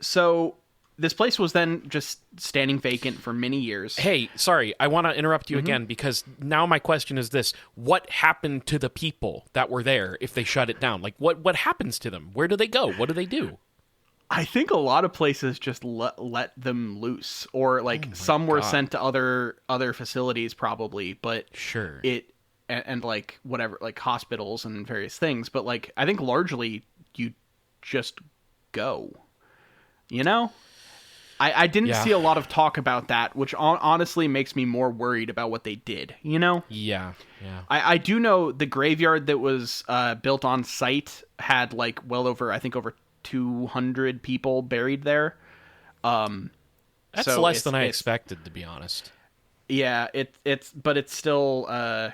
So this place was then just standing vacant for many years. Hey, sorry, I want to interrupt you again, because now my question is this. What happened to the people that were there if they shut it down? What happens to them? Where do they go? What do they do? I think a lot of places just let them loose, or like some were God. sent to other facilities probably, but Sure. and like whatever, like hospitals and various things, but like I think largely you just go, you know? I didn't Yeah. see a lot of talk about that, which honestly makes me more worried about what they did, you know? Yeah. Yeah. I do know the graveyard that was built on site had like well over, I think over 200 people buried there. That's So less than I it's expected, to be honest. Yeah, but it's still a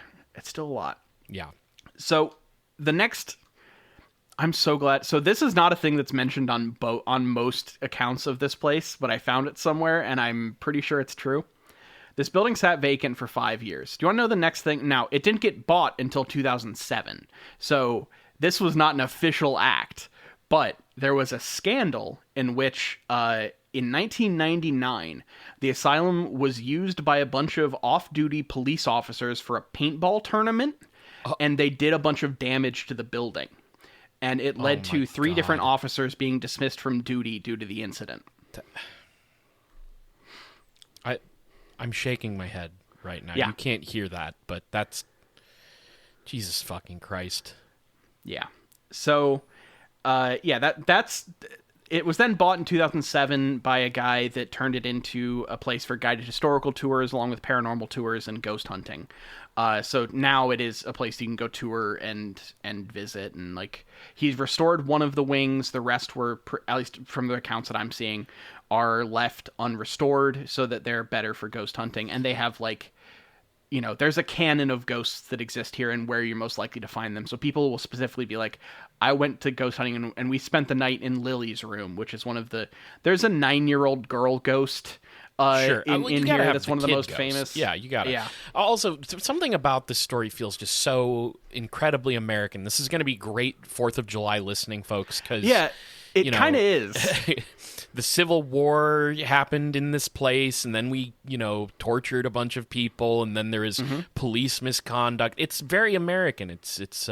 lot. Yeah. So the next, I'm so glad. So this is not a thing that's mentioned on most accounts of this place, but I found it somewhere, and I'm pretty sure it's true. This building sat vacant for 5 years. Do you want to know the next thing? Now, it didn't get bought until 2007, so this was not an official act, but there was a scandal in which, in 1999, the asylum was used by a bunch of off-duty police officers for a paintball tournament, and they did a bunch of damage to the building. And it led to 3 different officers being dismissed from duty due to the incident. I'm shaking my head right now. Yeah. You can't hear that, but that's Jesus fucking Christ. Yeah. So, that's it was then bought in 2007 by a guy that turned it into a place for guided historical tours along with paranormal tours and ghost hunting. So now it is a place you can go tour and visit, and like he's restored one of the wings. The rest were, at least from the accounts that I'm seeing, are left unrestored so that they're better for ghost hunting. And they have like, you know, there's a canon of ghosts that exist here and where you're most likely to find them. So people will specifically be like, I went to ghost hunting and we spent the night in Lily's room, which is there's a 9-year-old girl ghost Sure. in here. That's one of the most ghost. famous. Yeah, you got it. Yeah. Also, something about this story feels just so incredibly American. This is going to be great 4th of July listening, folks, because it kind of is. The Civil War happened in this place, and then we, tortured a bunch of people, and then there is police misconduct. It's very American. It's this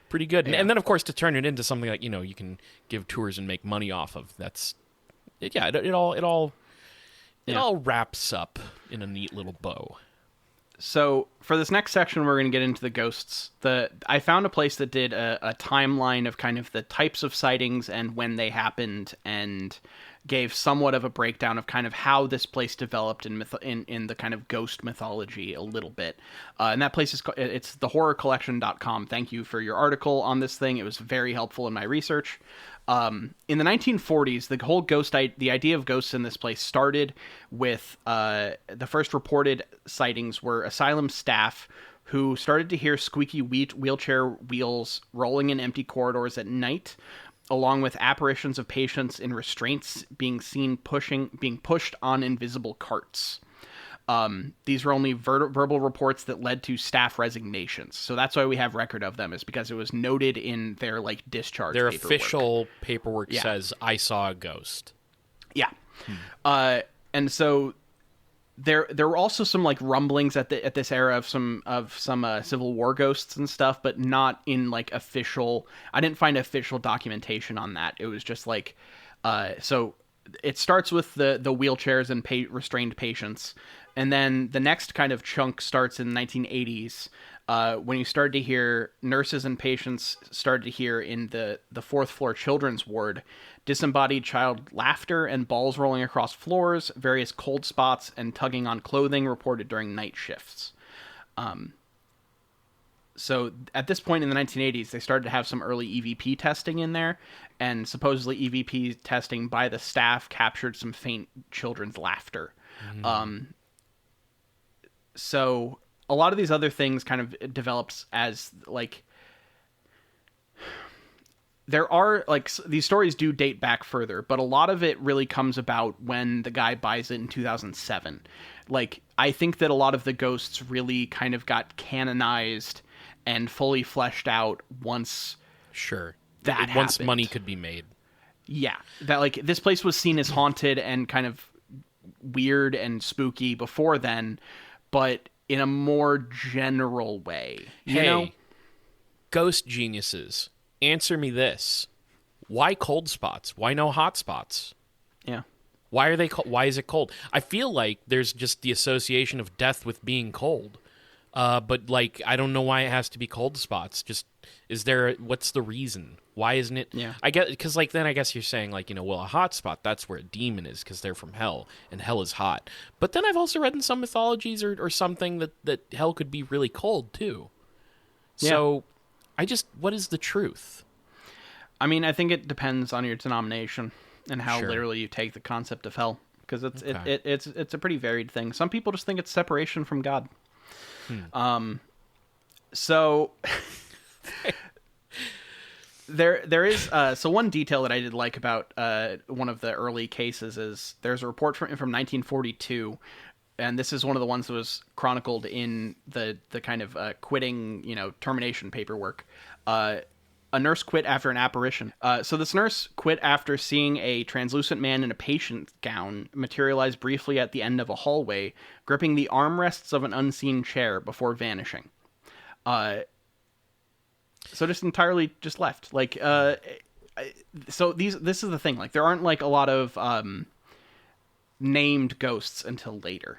pretty good. Yeah. And then, of course, to turn it into something like, you can give tours and make money off of. It all wraps up in a neat little bow. So for this next section, we're going to get into the ghosts. I found a place that did a timeline of kind of the types of sightings and when they happened, and gave somewhat of a breakdown of kind of how this place developed in the kind of ghost mythology a little bit. And that place it's thehorrorcollection.com. Thank you for your article on this thing. It was very helpful in my research. In the 1940s, the whole the idea of ghosts in this place started with the first reported sightings were asylum staff who started to hear squeaky wheelchair wheels rolling in empty corridors at night, along with apparitions of patients in restraints being pushed on invisible carts. These were only verbal reports that led to staff resignations. So that's why we have record of them, is because it was noted in their like discharge Their paperwork. official paperwork says, I saw a ghost. Yeah. And so there were also some like rumblings at this era of some Civil War ghosts and stuff, but not in like official. I didn't find official documentation on that. It was just like, so it starts with the wheelchairs and restrained patients. And then the next kind of chunk starts in the 1980s, when you started to hear nurses and patients started to hear in the 4th floor children's ward disembodied child laughter and balls rolling across floors, various cold spots, and tugging on clothing reported during night shifts. So at this point in the 1980s, they started to have some early EVP testing in there, and supposedly EVP testing by the staff captured some faint children's laughter. So a lot of these other things kind of develops as like, there are like these stories do date back further, but a lot of it really comes about when the guy buys it in 2007. Like, I think that a lot of the ghosts really kind of got canonized and fully fleshed out once once money could be made. Yeah, that like this place was seen as haunted and kind of weird and spooky before then, but in a more general way. You know? Ghost geniuses. answer me this. Why cold spots? Why no hot spots? Yeah. Why are they? Why is it cold? I feel like there's just the association of death with being cold, but like I don't know why it has to be cold spots. Just what's the reason? Why isn't it? Yeah. I guess because like then I guess you're saying like well a hot spot that's where a demon is because they're from hell and hell is hot. But then I've also read in some mythologies or something that hell could be really cold too. So what is the truth? I mean, I think it depends on your denomination and how Sure. literally you take the concept of hell, because Okay. it's a pretty varied thing. Some people just think it's separation from God. So there is so one detail that I did like about one of the early cases is there's a report from 1942, and this is one of the ones that was chronicled in the kind of quitting, termination paperwork. A nurse quit after an apparition. So this nurse quit after seeing a translucent man in a patient gown materialize briefly at the end of a hallway, gripping the armrests of an unseen chair before vanishing. So just entirely just left. Like, so this is the thing. Like, there aren't like a lot of named ghosts until later.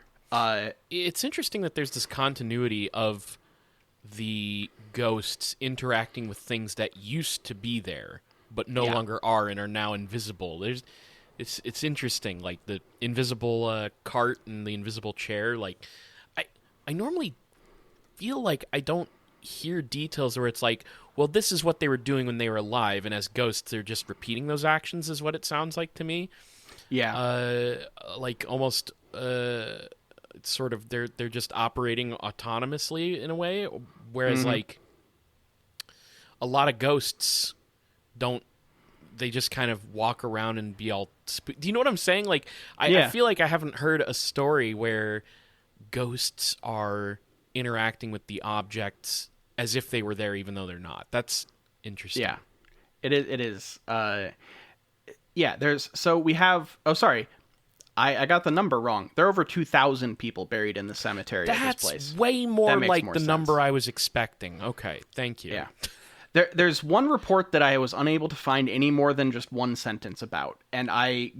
It's interesting that there's this continuity of the ghosts interacting with things that used to be there but no longer are and are now invisible. It's interesting, like the invisible cart and the invisible chair. Like I normally feel like I don't hear details where it's like, well, this is what they were doing when they were alive, and as ghosts they're just repeating those actions, is what it sounds like to me. Like almost it's sort of they're just operating autonomously in a way, whereas like a lot of ghosts don't. They just kind of walk around and be all. Do you know what I'm saying? Like I feel like I haven't heard a story where ghosts are interacting with the objects as if they were there, even though they're not. That's interesting. Yeah, it is. There's so we have. Oh, sorry. I got the number wrong. There are over 2,000 people buried in the cemetery at this place. That's way more like the sense. number I was expecting. Okay, thank you. Yeah. There's one report that I was unable to find any more than just one sentence about, and I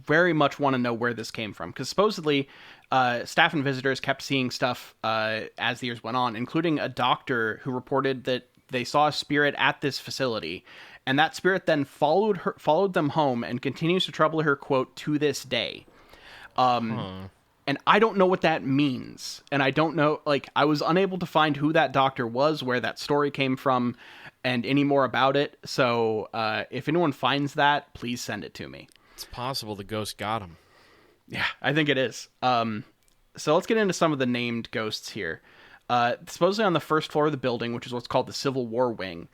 very much want to know where this came from, because supposedly staff and visitors kept seeing stuff as the years went on, including a doctor who reported that they saw a spirit at this facility, and that spirit then followed them home and continues to trouble her, quote, to this day. And I don't know what that means. And I don't know, like, I was unable to find who that doctor was, where that story came from, and any more about it. So if anyone finds that, please send it to me. It's possible the ghost got him. Yeah, I think it is. So let's get into some of the named ghosts here. Supposedly on the first floor of the building, which is what's called the Civil War Wing,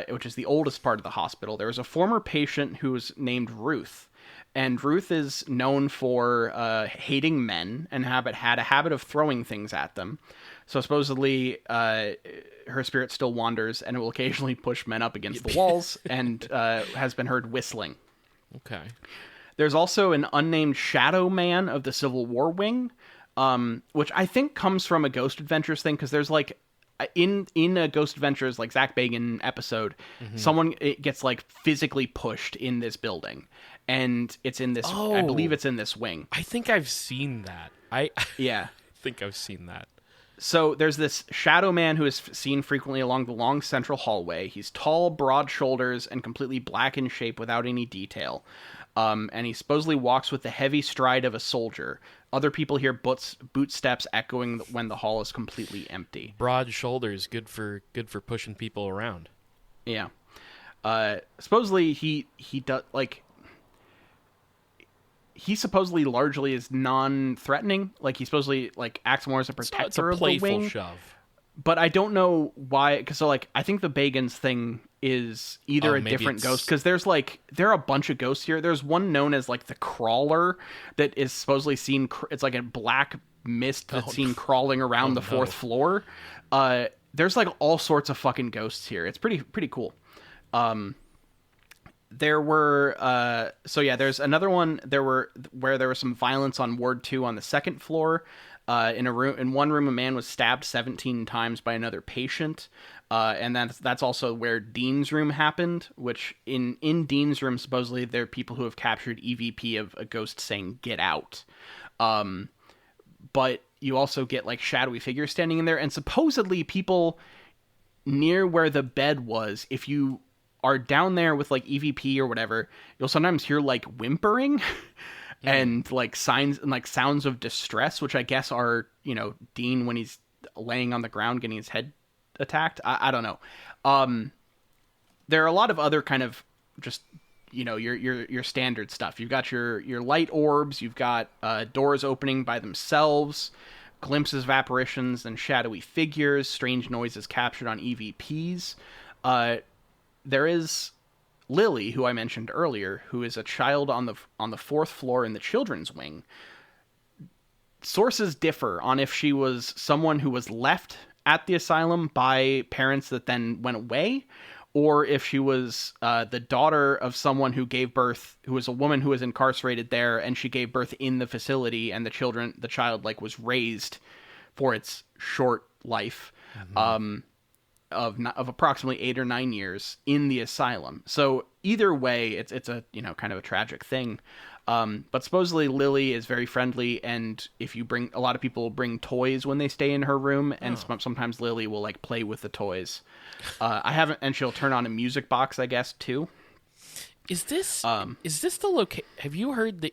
which is the oldest part of the hospital, there was a former patient who was named Ruth. And Ruth is known for hating men and had a habit of throwing things at them. So supposedly her spirit still wanders and will occasionally push men up against the walls and has been heard whistling. Okay. There's also an unnamed shadow man of the Civil War Wing, which I think comes from a Ghost Adventures thing, because there's like in a Ghost Adventures like Zach Bagans episode, someone gets like physically pushed in this building. And it's in this. I believe it's in this wing. I think I've seen that. I think I've seen that. So there's this shadow man who is seen frequently along the long central hallway. He's tall, broad shoulders, and completely black in shape without any detail. And he supposedly walks with the heavy stride of a soldier. Other people hear boot steps echoing when the hall is completely empty. Broad shoulders, good for pushing people around. Yeah. Supposedly he does like. He supposedly largely is non-threatening. Like, he supposedly like acts more as a protector of the wing. Playful shove. But I don't know why. Because so like I think the Bagans thing is either a different ghost, because there are a bunch of ghosts here. There's one known as like the Crawler that is supposedly seen. It's like a black mist that's seen crawling around the fourth floor. There's like all sorts of fucking ghosts here. It's pretty cool. There were there's another one where there was some violence on Ward 2 on the second floor. In one room, a man was stabbed 17 times by another patient. And that's also where Dean's room happened, which in Dean's room, supposedly there are people who have captured EVP of a ghost saying, "Get out." But you also get like shadowy figures standing in there, and supposedly people near where the bed was, if you are down there with like EVP or whatever, you'll sometimes hear like whimpering and like signs and like sounds of distress, which I guess are, Dean when he's laying on the ground getting his head attacked. I don't know. There are a lot of other kind of just, your standard stuff. You've got your light orbs, you've got doors opening by themselves, glimpses of apparitions and shadowy figures, strange noises captured on EVPs. There is Lily, who I mentioned earlier, who is a child on the fourth floor in the children's wing. Sources differ on if she was someone who was left at the asylum by parents that then went away, or if she was the daughter of someone who gave birth, who was a woman who was incarcerated there, and she gave birth in the facility, and the child like was raised for its short life. Of approximately 8 or 9 years in the asylum. So either way, it's a kind of a tragic thing. But supposedly Lily is very friendly, and if you a lot of people bring toys when they stay in her room, and sometimes Lily will like play with the toys. And she'll turn on a music box, I guess, too. Is this the have you heard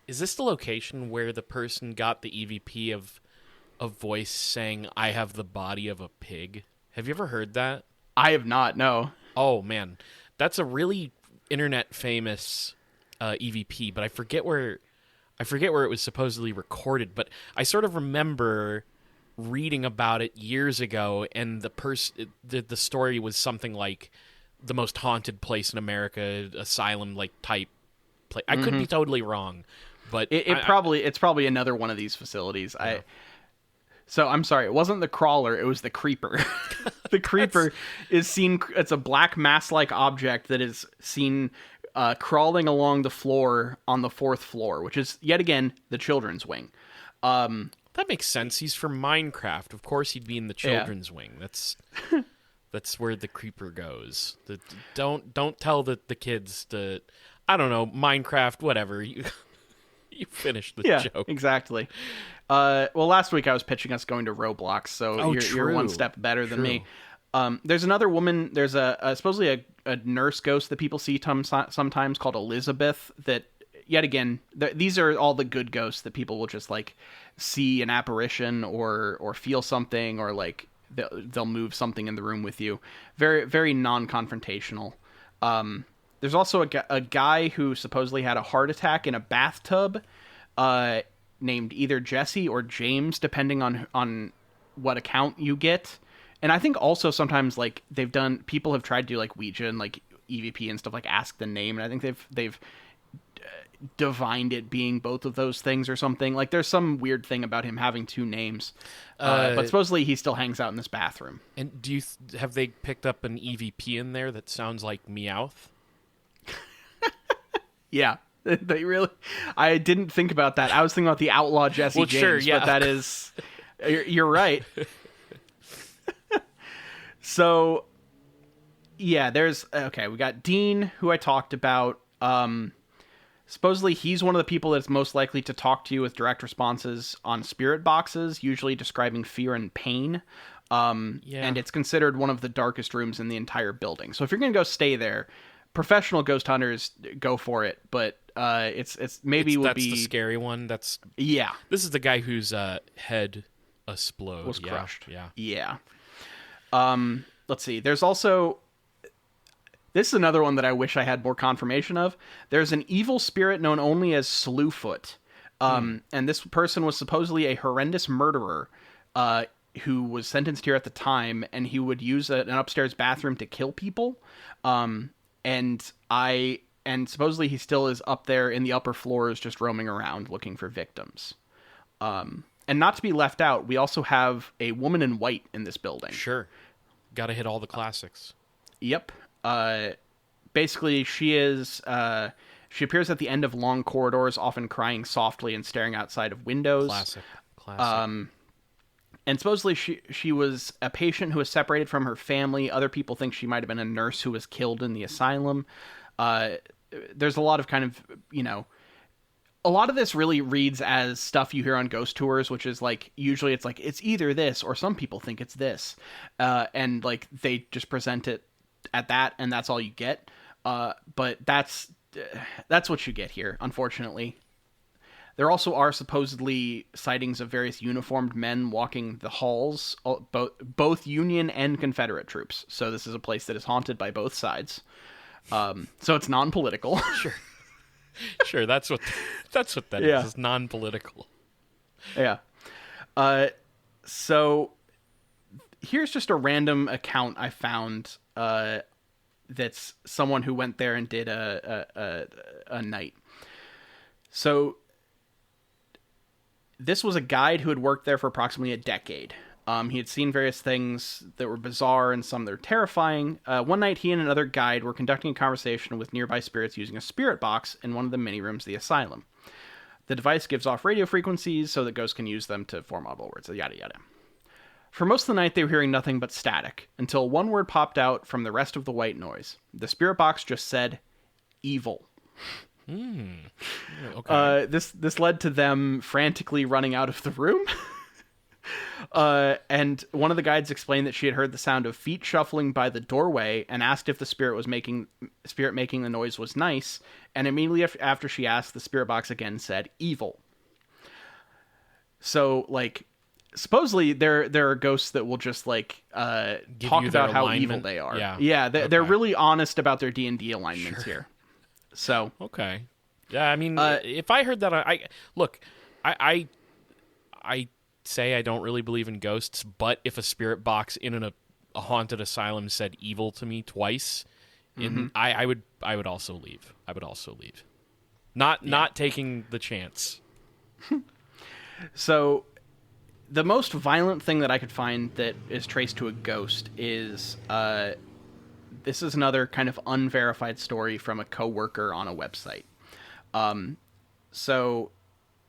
is this the location where the person got the EVP of a voice saying, "I have the body of a pig"? Have you ever heard that? I have not, no. Oh, man. That's a really internet famous EVP, but I forget where it was supposedly recorded, but I sort of remember reading about it years ago, and the story was something like the most haunted place in America, asylum like type place. I could be totally wrong, but it's probably another one of these facilities. Yeah. So I'm sorry, it wasn't the crawler, it was the creeper. The creeper is seen, it's a black mass-like object that is seen crawling along the floor on the fourth floor, which is, yet again, the children's wing. That makes sense. He's from Minecraft. Of course he'd be in the children's wing. That's where the creeper goes. Don't tell the kids to, I don't know, Minecraft, whatever. You finished the joke. Exactly. Well, last week I was pitching us going to Roblox, so you're one step better than me. There's another woman. There's supposedly a nurse ghost that people see sometimes called Elizabeth. That yet again, these are all the good ghosts that people will just like see an apparition or feel something, or like they'll move something in the room with you. Very very non-confrontational. There's also a guy who supposedly had a heart attack in a bathtub. Named either Jesse or James, depending on what account you get. And I think also sometimes like people have tried to do like Ouija and like EVP and stuff, like ask the name, and I think they've divined it being both of those things or something. Like there's some weird thing about him having two names. But supposedly he still hangs out in this bathroom. And do you have they picked up an EVP in there that sounds like Meowth? Yeah. They really, I didn't think about that. I was thinking about the outlaw Jesse James, sure, yeah. But that is, you're right. So, yeah, we got Dean, who I talked about. Supposedly he's one of the people that's most likely to talk to you with direct responses on spirit boxes, usually describing fear and pain. And it's considered one of the darkest rooms in the entire building. So if you're going to go stay there, professional ghost hunters, go for it, but it's that's the scary one. This is the guy whose head exploded. Was crushed. Yeah. Let's see. There's also, this is another one that I wish I had more confirmation of. There's an evil spirit known only as Slewfoot, and this person was supposedly a horrendous murderer who was sentenced here at the time, and he would use an upstairs bathroom to kill people. And supposedly he still is up there in the upper floors just roaming around looking for victims. And not to be left out, we also have a woman in white in this building. Sure. Got to hit all the classics. Yep. Basically, she appears at the end of long corridors, often crying softly and staring outside of windows. Classic. And supposedly she was a patient who was separated from her family. Other people think she might have been a nurse who was killed in the asylum. There's a lot of kind of, a lot of this really reads as stuff you hear on ghost tours, which is like, usually it's like, it's either this or some people think it's this. And like, they just present it at that, and that's all you get. But that's what you get here, unfortunately. There also are supposedly sightings of various uniformed men walking the halls, both Union and Confederate troops. So this is a place that is haunted by both sides. So it's non-political. Sure. That's what that is. It's non-political. Yeah. So here's just a random account I found. That's someone who went there and did a night. So this was a guide who had worked there for approximately a decade. He had seen various things that were bizarre and some that were terrifying. One night, he and another guide were conducting a conversation with nearby spirits using a spirit box in one of the mini rooms of the asylum. The device gives off radio frequencies so that ghosts can use them to form audible words, yada yada. For most of the night, they were hearing nothing but static, until one word popped out from the rest of the white noise. The spirit box just said, evil. Okay. This led to them frantically running out of the room. And one of the guides explained that she had heard the sound of feet shuffling by the doorway and asked if the spirit making the noise was nice. And immediately after she asked, the spirit box again said evil. So, like, supposedly there are ghosts that will just like talk about how evil they are. Yeah, they're really honest about their D&D alignments here. So okay, yeah. I mean, if I heard that, I say I don't really believe in ghosts, but if a spirit box in a haunted asylum said evil to me twice, I would also leave. I would also leave. Not taking the chance. So the most violent thing that I could find that is traced to a ghost is this is another kind of unverified story from a coworker on a website. So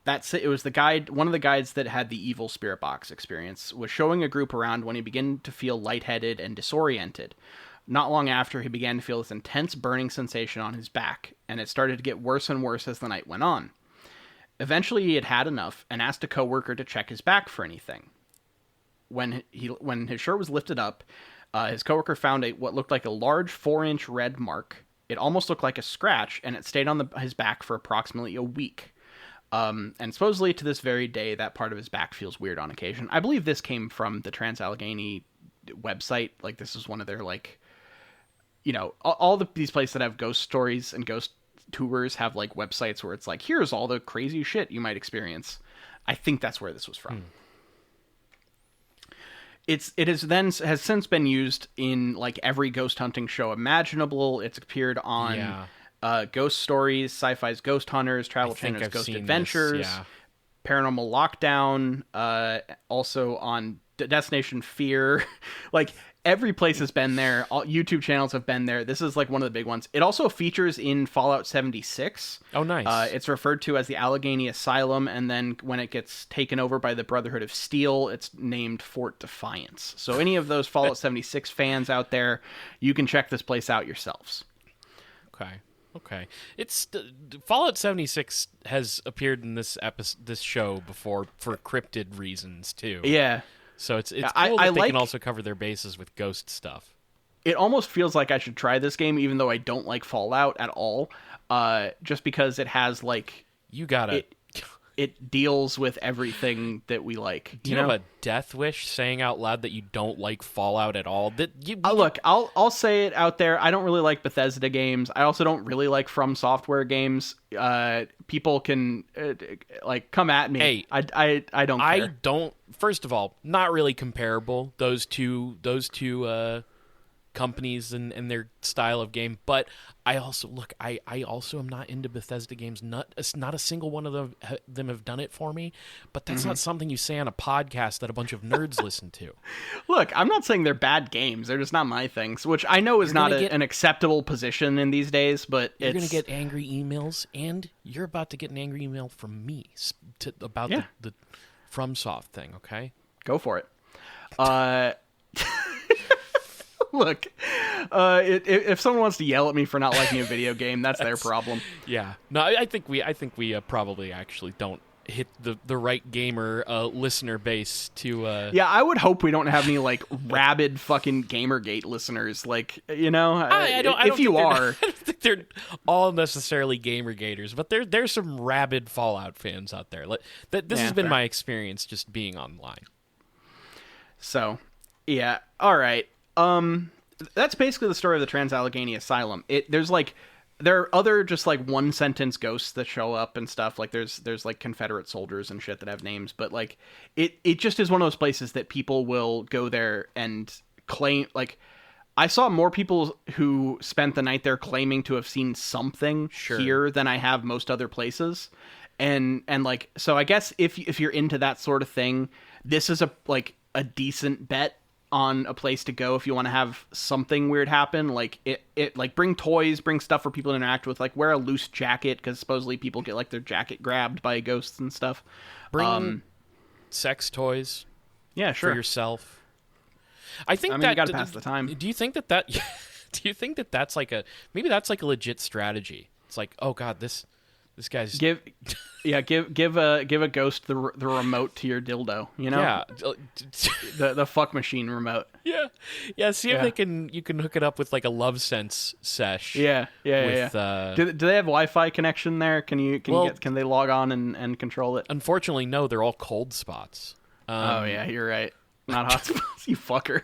it was the guide. One of the guides that had the evil spirit box experience was showing a group around when he began to feel lightheaded and disoriented. Not long after, he began to feel this intense burning sensation on his back, and it started to get worse and worse as the night went on. Eventually, he had had enough and asked a coworker to check his back for anything. When his shirt was lifted up, his coworker found what looked like a large 4-inch red mark. It almost looked like a scratch, and it stayed on his back for approximately a week. And supposedly to this very day, that part of his back feels weird on occasion. I believe this came from the Trans-Allegheny website. Like, this is one of their, like, all these places that have ghost stories and ghost tours have, like, websites where it's like, here's all the crazy shit you might experience. I think that's where this was from. It has since been used in, like, every ghost hunting show imaginable. It's appeared on Ghost Stories, Sci-Fi's Ghost Hunters, Travel Channel's Ghost Adventures, Paranormal Lockdown, also on Destination Fear. Like, every place has been there. All YouTube channels have been there. This is, like, one of the big ones. It also features in Fallout 76. Oh, nice. It's referred to as the Allegheny Asylum, and then when it gets taken over by the Brotherhood of Steel, it's named Fort Defiance. So any of those Fallout 76 fans out there, you can check this place out yourselves. Okay. It's Fallout 76 has appeared in this show before for cryptid reasons too. Yeah. So it's cool that they can also cover their bases with ghost stuff. It almost feels like I should try this game, even though I don't like Fallout at all. Just because it has, like, you gotta. It deals with everything that we like. Do you have a death wish saying out loud that you don't like Fallout at all? Look, I'll say it out there. I don't really like Bethesda games. I also don't really like From Software games. People can like come at me. Hey, I don't care. I don't. First of all, not really comparable. Those two companies and their style of game, but I also am not into Bethesda games. Not a single one of them have done it for me, but that's not something you say on a podcast that a bunch of nerds listen to. Look, I'm not saying they're bad games. They're just not my things, which I know is not an acceptable position in these days, but you're going to get angry emails, and you're about to get an angry email from me about the FromSoft thing, okay? Go for it. Look, if someone wants to yell at me for not liking a video game, that's their problem. Yeah. No, I think we probably actually don't hit the right gamer listener base to. Yeah, I would hope we don't have any like rabid fucking Gamergate listeners. Like, you know, I don't if you are, I don't think they're all necessarily Gamergaters, but there's some rabid Fallout fans out there. This has been fair. my experience just being online. So, yeah, all right. That's basically the story of the Trans-Allegheny Asylum. There are other just like one sentence ghosts that show up and stuff. Like there's like Confederate soldiers and shit that have names, but like it just is one of those places that people will go there and claim. Like I saw more people who spent the night there claiming to have seen something here than I have most other places. And like, so I guess if you're into that sort of thing, this is a decent bet on a place to go if you want to have something weird happen. Like it like bring toys, bring stuff for people to interact with, like wear a loose jacket because supposedly people get like their jacket grabbed by ghosts and stuff. Bring sex toys. Yeah, sure. For yourself. I mean, you gotta pass the time. Do you think that do you think that's like maybe that's like a legit strategy? It's like, oh god, this guy's give a ghost the remote to your dildo, you know? Yeah. the fuck machine remote. Yeah. See if you can hook it up with like a Love Sense sesh. Yeah. Do they have Wi-Fi connection there? Can they log on and control it? Unfortunately, no. They're all cold spots. Oh yeah, you're right. Not hot spots, you fucker.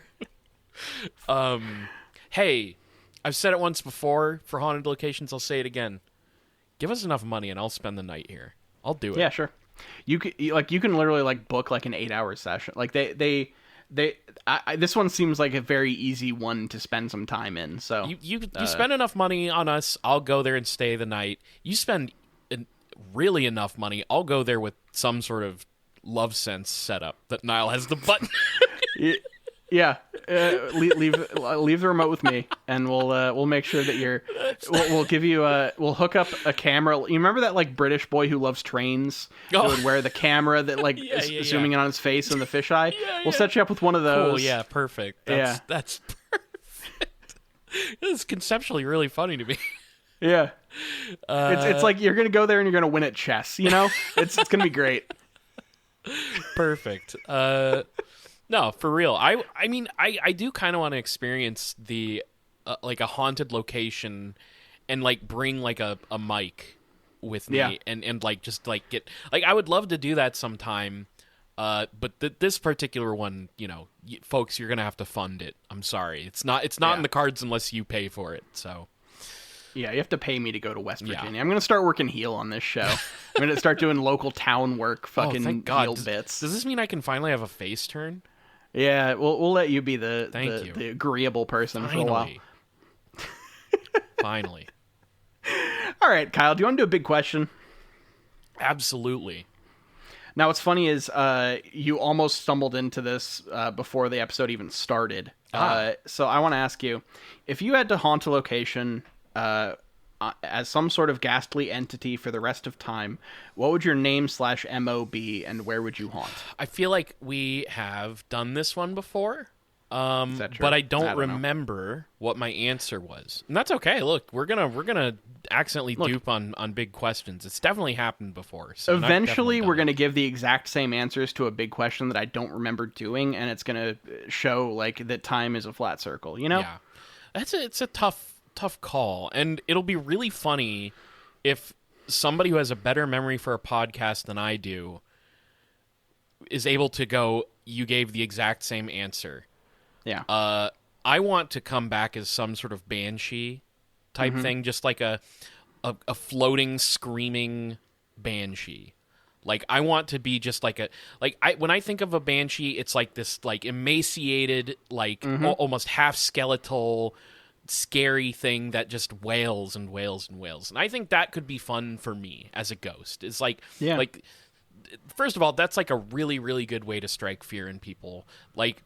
Hey, I've said it once before for haunted locations. I'll say it again. Give us enough money and I'll spend the night here. I'll do it. Yeah, sure. You can literally like book like an 8-hour session. Like this one seems like a very easy one to spend some time in. So you spend enough money on us, I'll go there and stay the night. You spend really enough money, I'll go there with some sort of Love Sense setup that Niall has the button. Yeah, leave the remote with me, and we'll make sure that we'll give you we'll hook up a camera. You remember that like British boy who loves trains who would wear the camera that like zooming in on his face and the fisheye? We'll set you up with one of those. Cool, yeah, perfect. That's perfect. This is conceptually really funny to me. Yeah, it's like you're gonna go there and you're gonna win at chess. You know, it's gonna be great. Perfect. No, for real. I mean, I do kind of want to experience the like a haunted location and like bring like a mic with me and like just like get like I would love to do that sometime. But this particular one, you know, folks, you're gonna have to fund it. I'm sorry, it's not in the cards unless you pay for it. So. Yeah, you have to pay me to go to West Virginia. Yeah. I'm going to start working heel on this show. I'm going to start doing local town work, fucking heel bits. Does this mean I can finally have a face turn? Yeah, we'll let you be the agreeable person for a while. Finally. All right, Kyle, do you want to do a big question? Absolutely. Now, what's funny is you almost stumbled into this before the episode even started. So I want to ask you, if you had to haunt a location as some sort of ghastly entity for the rest of time, what would your name/MO be, and where would you haunt? I feel like we have done this one before, Is that true? but I don't remember what my answer was, and that's okay. Look, we're gonna accidentally dupe on big questions. It's definitely happened before. So eventually, we're gonna give the exact same answers to a big question that I don't remember doing, and it's gonna show like that time is a flat circle. You know? Yeah, it's a tough call, and it'll be really funny if somebody who has a better memory for a podcast than I do is able to go, you gave the exact same answer. Yeah. I want to come back as some sort of banshee type thing, just like a floating, screaming banshee. Like, I want to be just like when I think of a banshee, it's like this like emaciated, like almost half skeletal, scary thing that just wails and wails and wails. And I think that could be fun for me as a ghost. It's like first of all, that's like a really, really good way to strike fear in people. Like,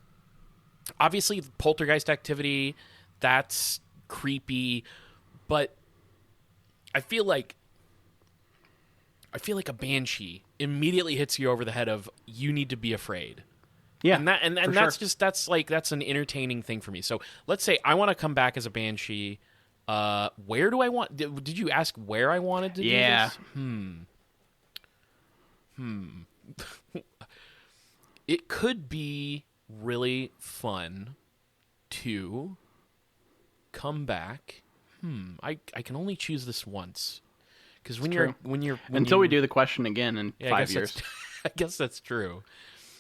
obviously poltergeist activity, that's creepy, but I feel like I feel like a banshee immediately hits you over the head of you need to be afraid. Yeah, and that's sure. that's an entertaining thing for me. So let's say I want to come back as a banshee. Where do I want? Did you ask where I wanted to do this? It could be really fun to come back. I can only choose this once. Because until we do the question again in 5 years. I guess that's true.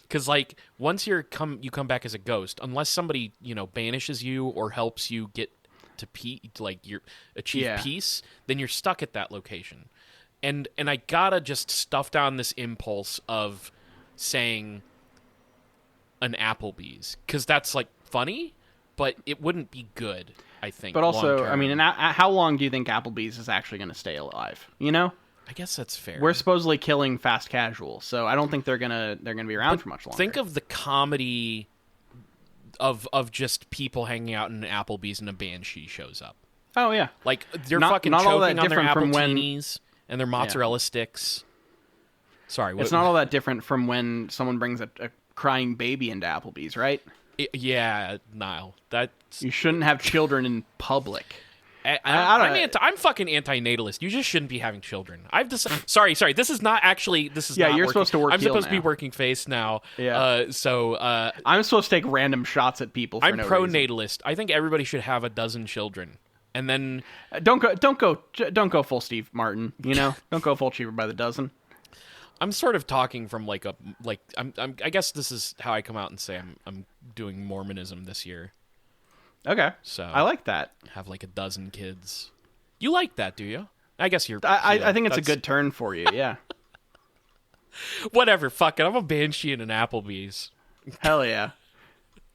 Because like once you come back as a ghost, unless somebody banishes you or helps you get to achieve peace, then you're stuck at that location. And I gotta just stuff down this impulse of saying an Applebee's, because that's like funny, but it wouldn't be good, I think. But also, long-term. I mean, how long do you think Applebee's is actually going to stay alive? I guess that's fair. We're supposedly killing fast casual, so I don't think they're gonna be around for much longer. Think of the comedy of just people hanging out in an Applebee's and a banshee shows up. Oh yeah, like they're not fucking all that choking on their different from when appletinis and their mozzarella sticks. Sorry, it's not all that different from when someone brings a crying baby into Applebee's, right? Yeah, Niall. You shouldn't have children in public. I'm fucking anti-natalist. You just shouldn't be having children. Sorry. This is not actually. This is yeah. Not You're working. supposed to work. I'm supposed to be now. working face now. Yeah. I'm supposed to take random shots at people. I'm no pro-natalist. I think everybody should have a dozen children, and then don't go full Steve Martin. Don't go full Cheaper by the Dozen. I'm sort of talking from I guess this is how I come out and say I'm doing Mormonism this year. Okay. So I like that. Have like a dozen kids. You like that, do you? I guess you're. I think it's a good turn for you. Yeah. Whatever. Fuck it. I'm a banshee in an Applebee's. Hell yeah.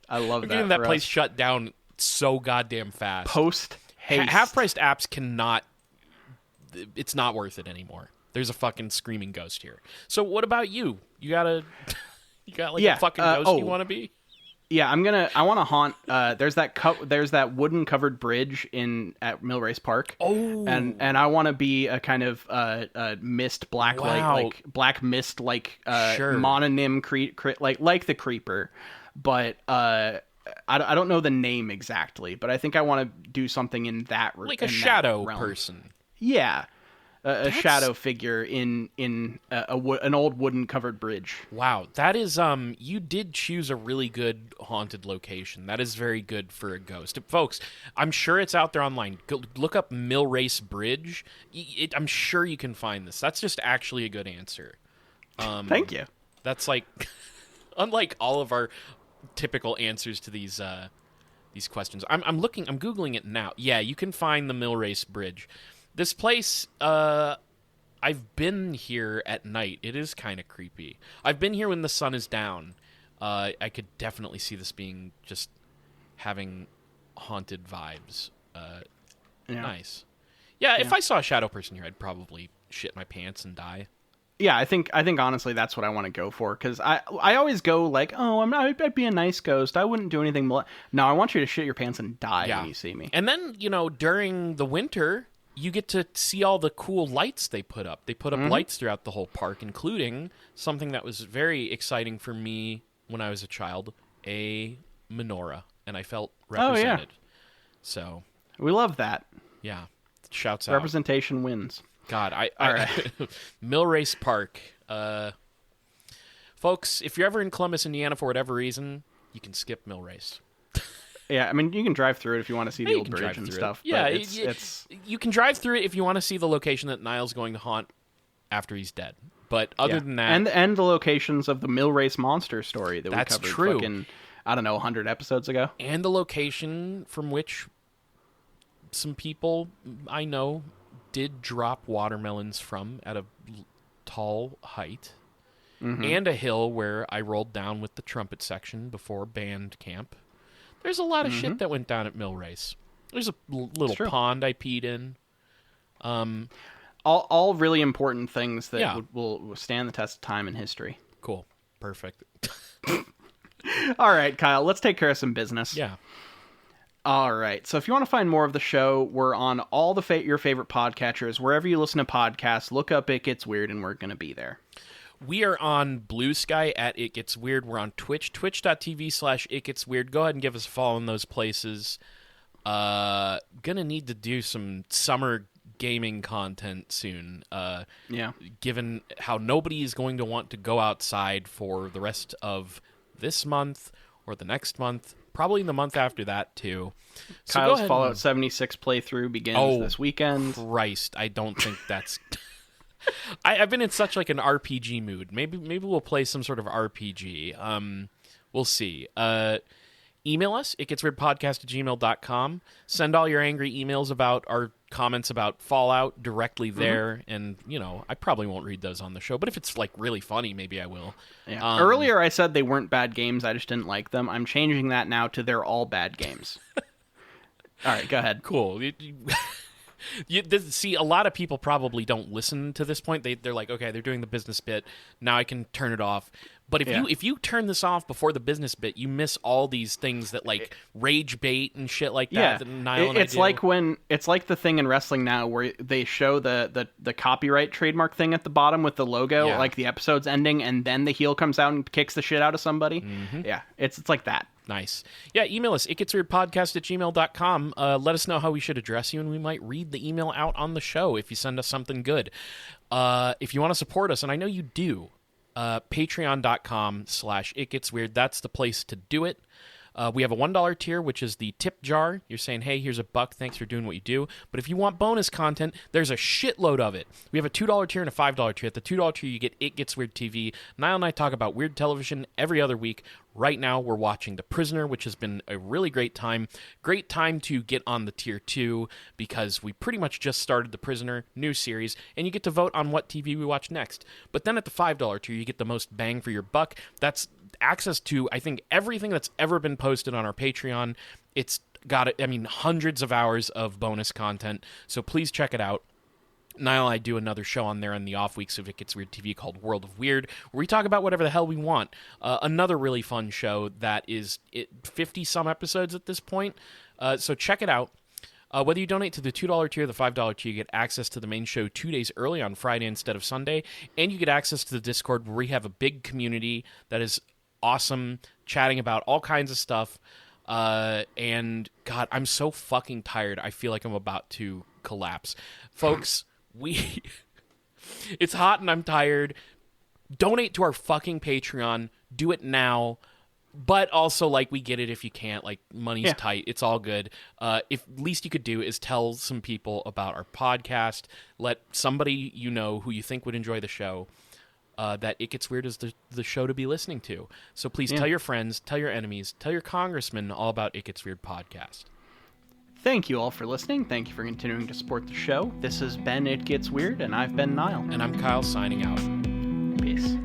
I love I'm that. getting that place shut down so goddamn fast. Post haste. Half-priced apps cannot. It's not worth it anymore. There's a fucking screaming ghost here. So what about you? You got a fucking ghost you want to be? Yeah, I want to haunt. There's that wooden covered bridge at Millrace Park. Oh, and I want to be a kind of mist black like black mist sure. mononym like the creeper, but I don't know the name exactly, but I think I want to do something in that like a shadow person. Yeah. A shadow figure in an old wooden covered bridge. Wow, that is you did choose a really good haunted location. That is very good for a ghost, folks. I'm sure it's out there online. Go look up Millrace Bridge. I'm sure you can find this. That's just actually a good answer. Thank you. That's like unlike all of our typical answers to these questions. I'm googling it now. Yeah, you can find the Millrace Bridge. This place, I've been here at night. It is kind of creepy. I've been here when the sun is down. I could definitely see this being just having haunted vibes. Nice. Yeah, if I saw a shadow person here, I'd probably shit my pants and die. Yeah, I think honestly that's what I want to go for, because I always go like, oh, I'd be a nice ghost. I wouldn't do anything. No, I want you to shit your pants and die when you see me. And then, during the winter, you get to see all the cool lights they put up. They put up lights throughout the whole park, including something that was very exciting for me when I was a child, a menorah, and I felt represented. Oh, yeah. So we love that. Yeah. Shouts out. Representation wins. God, all right. Millrace Park. Folks, if you're ever in Columbus, Indiana, for whatever reason, you can skip Millrace. Yeah, I mean, you can drive through it if you want to see the old bridge and stuff. Yeah, it's you can drive through it if you want to see the location that Niall's going to haunt after he's dead. But other than that, and the locations of the Millrace monster story that we covered. That's true. Fucking, I don't know, 100 episodes ago. And the location from which some people I know did drop watermelons from at a tall height, and a hill where I rolled down with the trumpet section before band camp. There's a lot of shit that went down at Millrace. There's a little pond I peed in. All really important things that will stand the test of time in history. Cool. Perfect. All right, Kyle, let's take care of some business. Yeah. All right. So if you want to find more of the show, we're on all your favorite podcatchers. Wherever you listen to podcasts, look up It Gets Weird, and we're going to be there. We are on Blue Sky at It Gets Weird. We're on Twitch, twitch.tv/It Gets Weird. Go ahead and give us a follow in those places. Gonna need to do some summer gaming content soon. Given how nobody is going to want to go outside for the rest of this month or the next month, probably the month after that too. So Kyle's Fallout 76 playthrough begins this weekend. Christ, I don't think that's... I've been in such like an RPG mood. Maybe we'll play some sort of RPG. We'll see. Email us, itgetsweirdpodcast@gmail.com. Send all your angry emails about our comments about Fallout directly there. And, I probably won't read those on the show. But if it's, like, really funny, maybe I will. Yeah. Earlier I said they weren't bad games. I just didn't like them. I'm changing that now to they're all bad games. All right, go ahead. Cool. See, a lot of people probably don't listen to this point. They're like, okay, they're doing the business bit. Now I can turn it off. But if you turn this off before the business bit, you miss all these things that like rage bait and shit like that. Yeah, that Niall and it's like it's like the thing in wrestling now where they show the copyright trademark thing at the bottom with the logo, like the episode's ending, and then the heel comes out and kicks the shit out of somebody. Mm-hmm. Yeah, it's like that. Nice. Yeah, email us, itgetsweirdpodcast@gmail.com. Let us know how we should address you, and we might read the email out on the show if you send us something good. If you want to support us, and I know you do, patreon.com/itgetsweird. That's the place to do it. We have a $1 tier, which is the tip jar. You're saying, hey, here's $1. Thanks for doing what you do. But if you want bonus content, there's a shitload of it. We have a $2 tier and a $5 tier. At the $2 tier, you get It Gets Weird TV. Niall and I talk about weird television every other week. Right now, we're watching The Prisoner, which has been a really great time. Great time to get on the tier 2 because we pretty much just started The Prisoner, new series, and you get to vote on what TV we watch next. But then at the $5 tier, you get the most bang for your buck. That's access to, I think, everything that's ever been posted on our Patreon. It's got, hundreds of hours of bonus content, so please check it out. Niall and I do another show on there in the off weeks of It Gets Weird TV called World of Weird, where we talk about whatever the hell we want. Another really fun show that is 50-some episodes at this point, so check it out. Whether you donate to the $2 tier or the $5 tier, you get access to the main show 2 days early on Friday instead of Sunday, and you get access to the Discord where we have a big community that is awesome, chatting about all kinds of stuff. And God, I'm so fucking tired. I feel like I'm about to collapse. Folks, it's hot and I'm tired. Donate to our fucking Patreon. Do it now. But also, we get it if you can't. Money's tight. It's all good. If least you could do is tell some people about our podcast. Let somebody who you think would enjoy the show that It Gets Weird is the show to be listening to. So please tell your friends, tell your enemies, tell your congressman all about It Gets Weird podcast. Thank you all for listening. Thank you for continuing to support the show. This has been It Gets Weird, and I've been Niall. And I'm Kyle, signing out. Peace.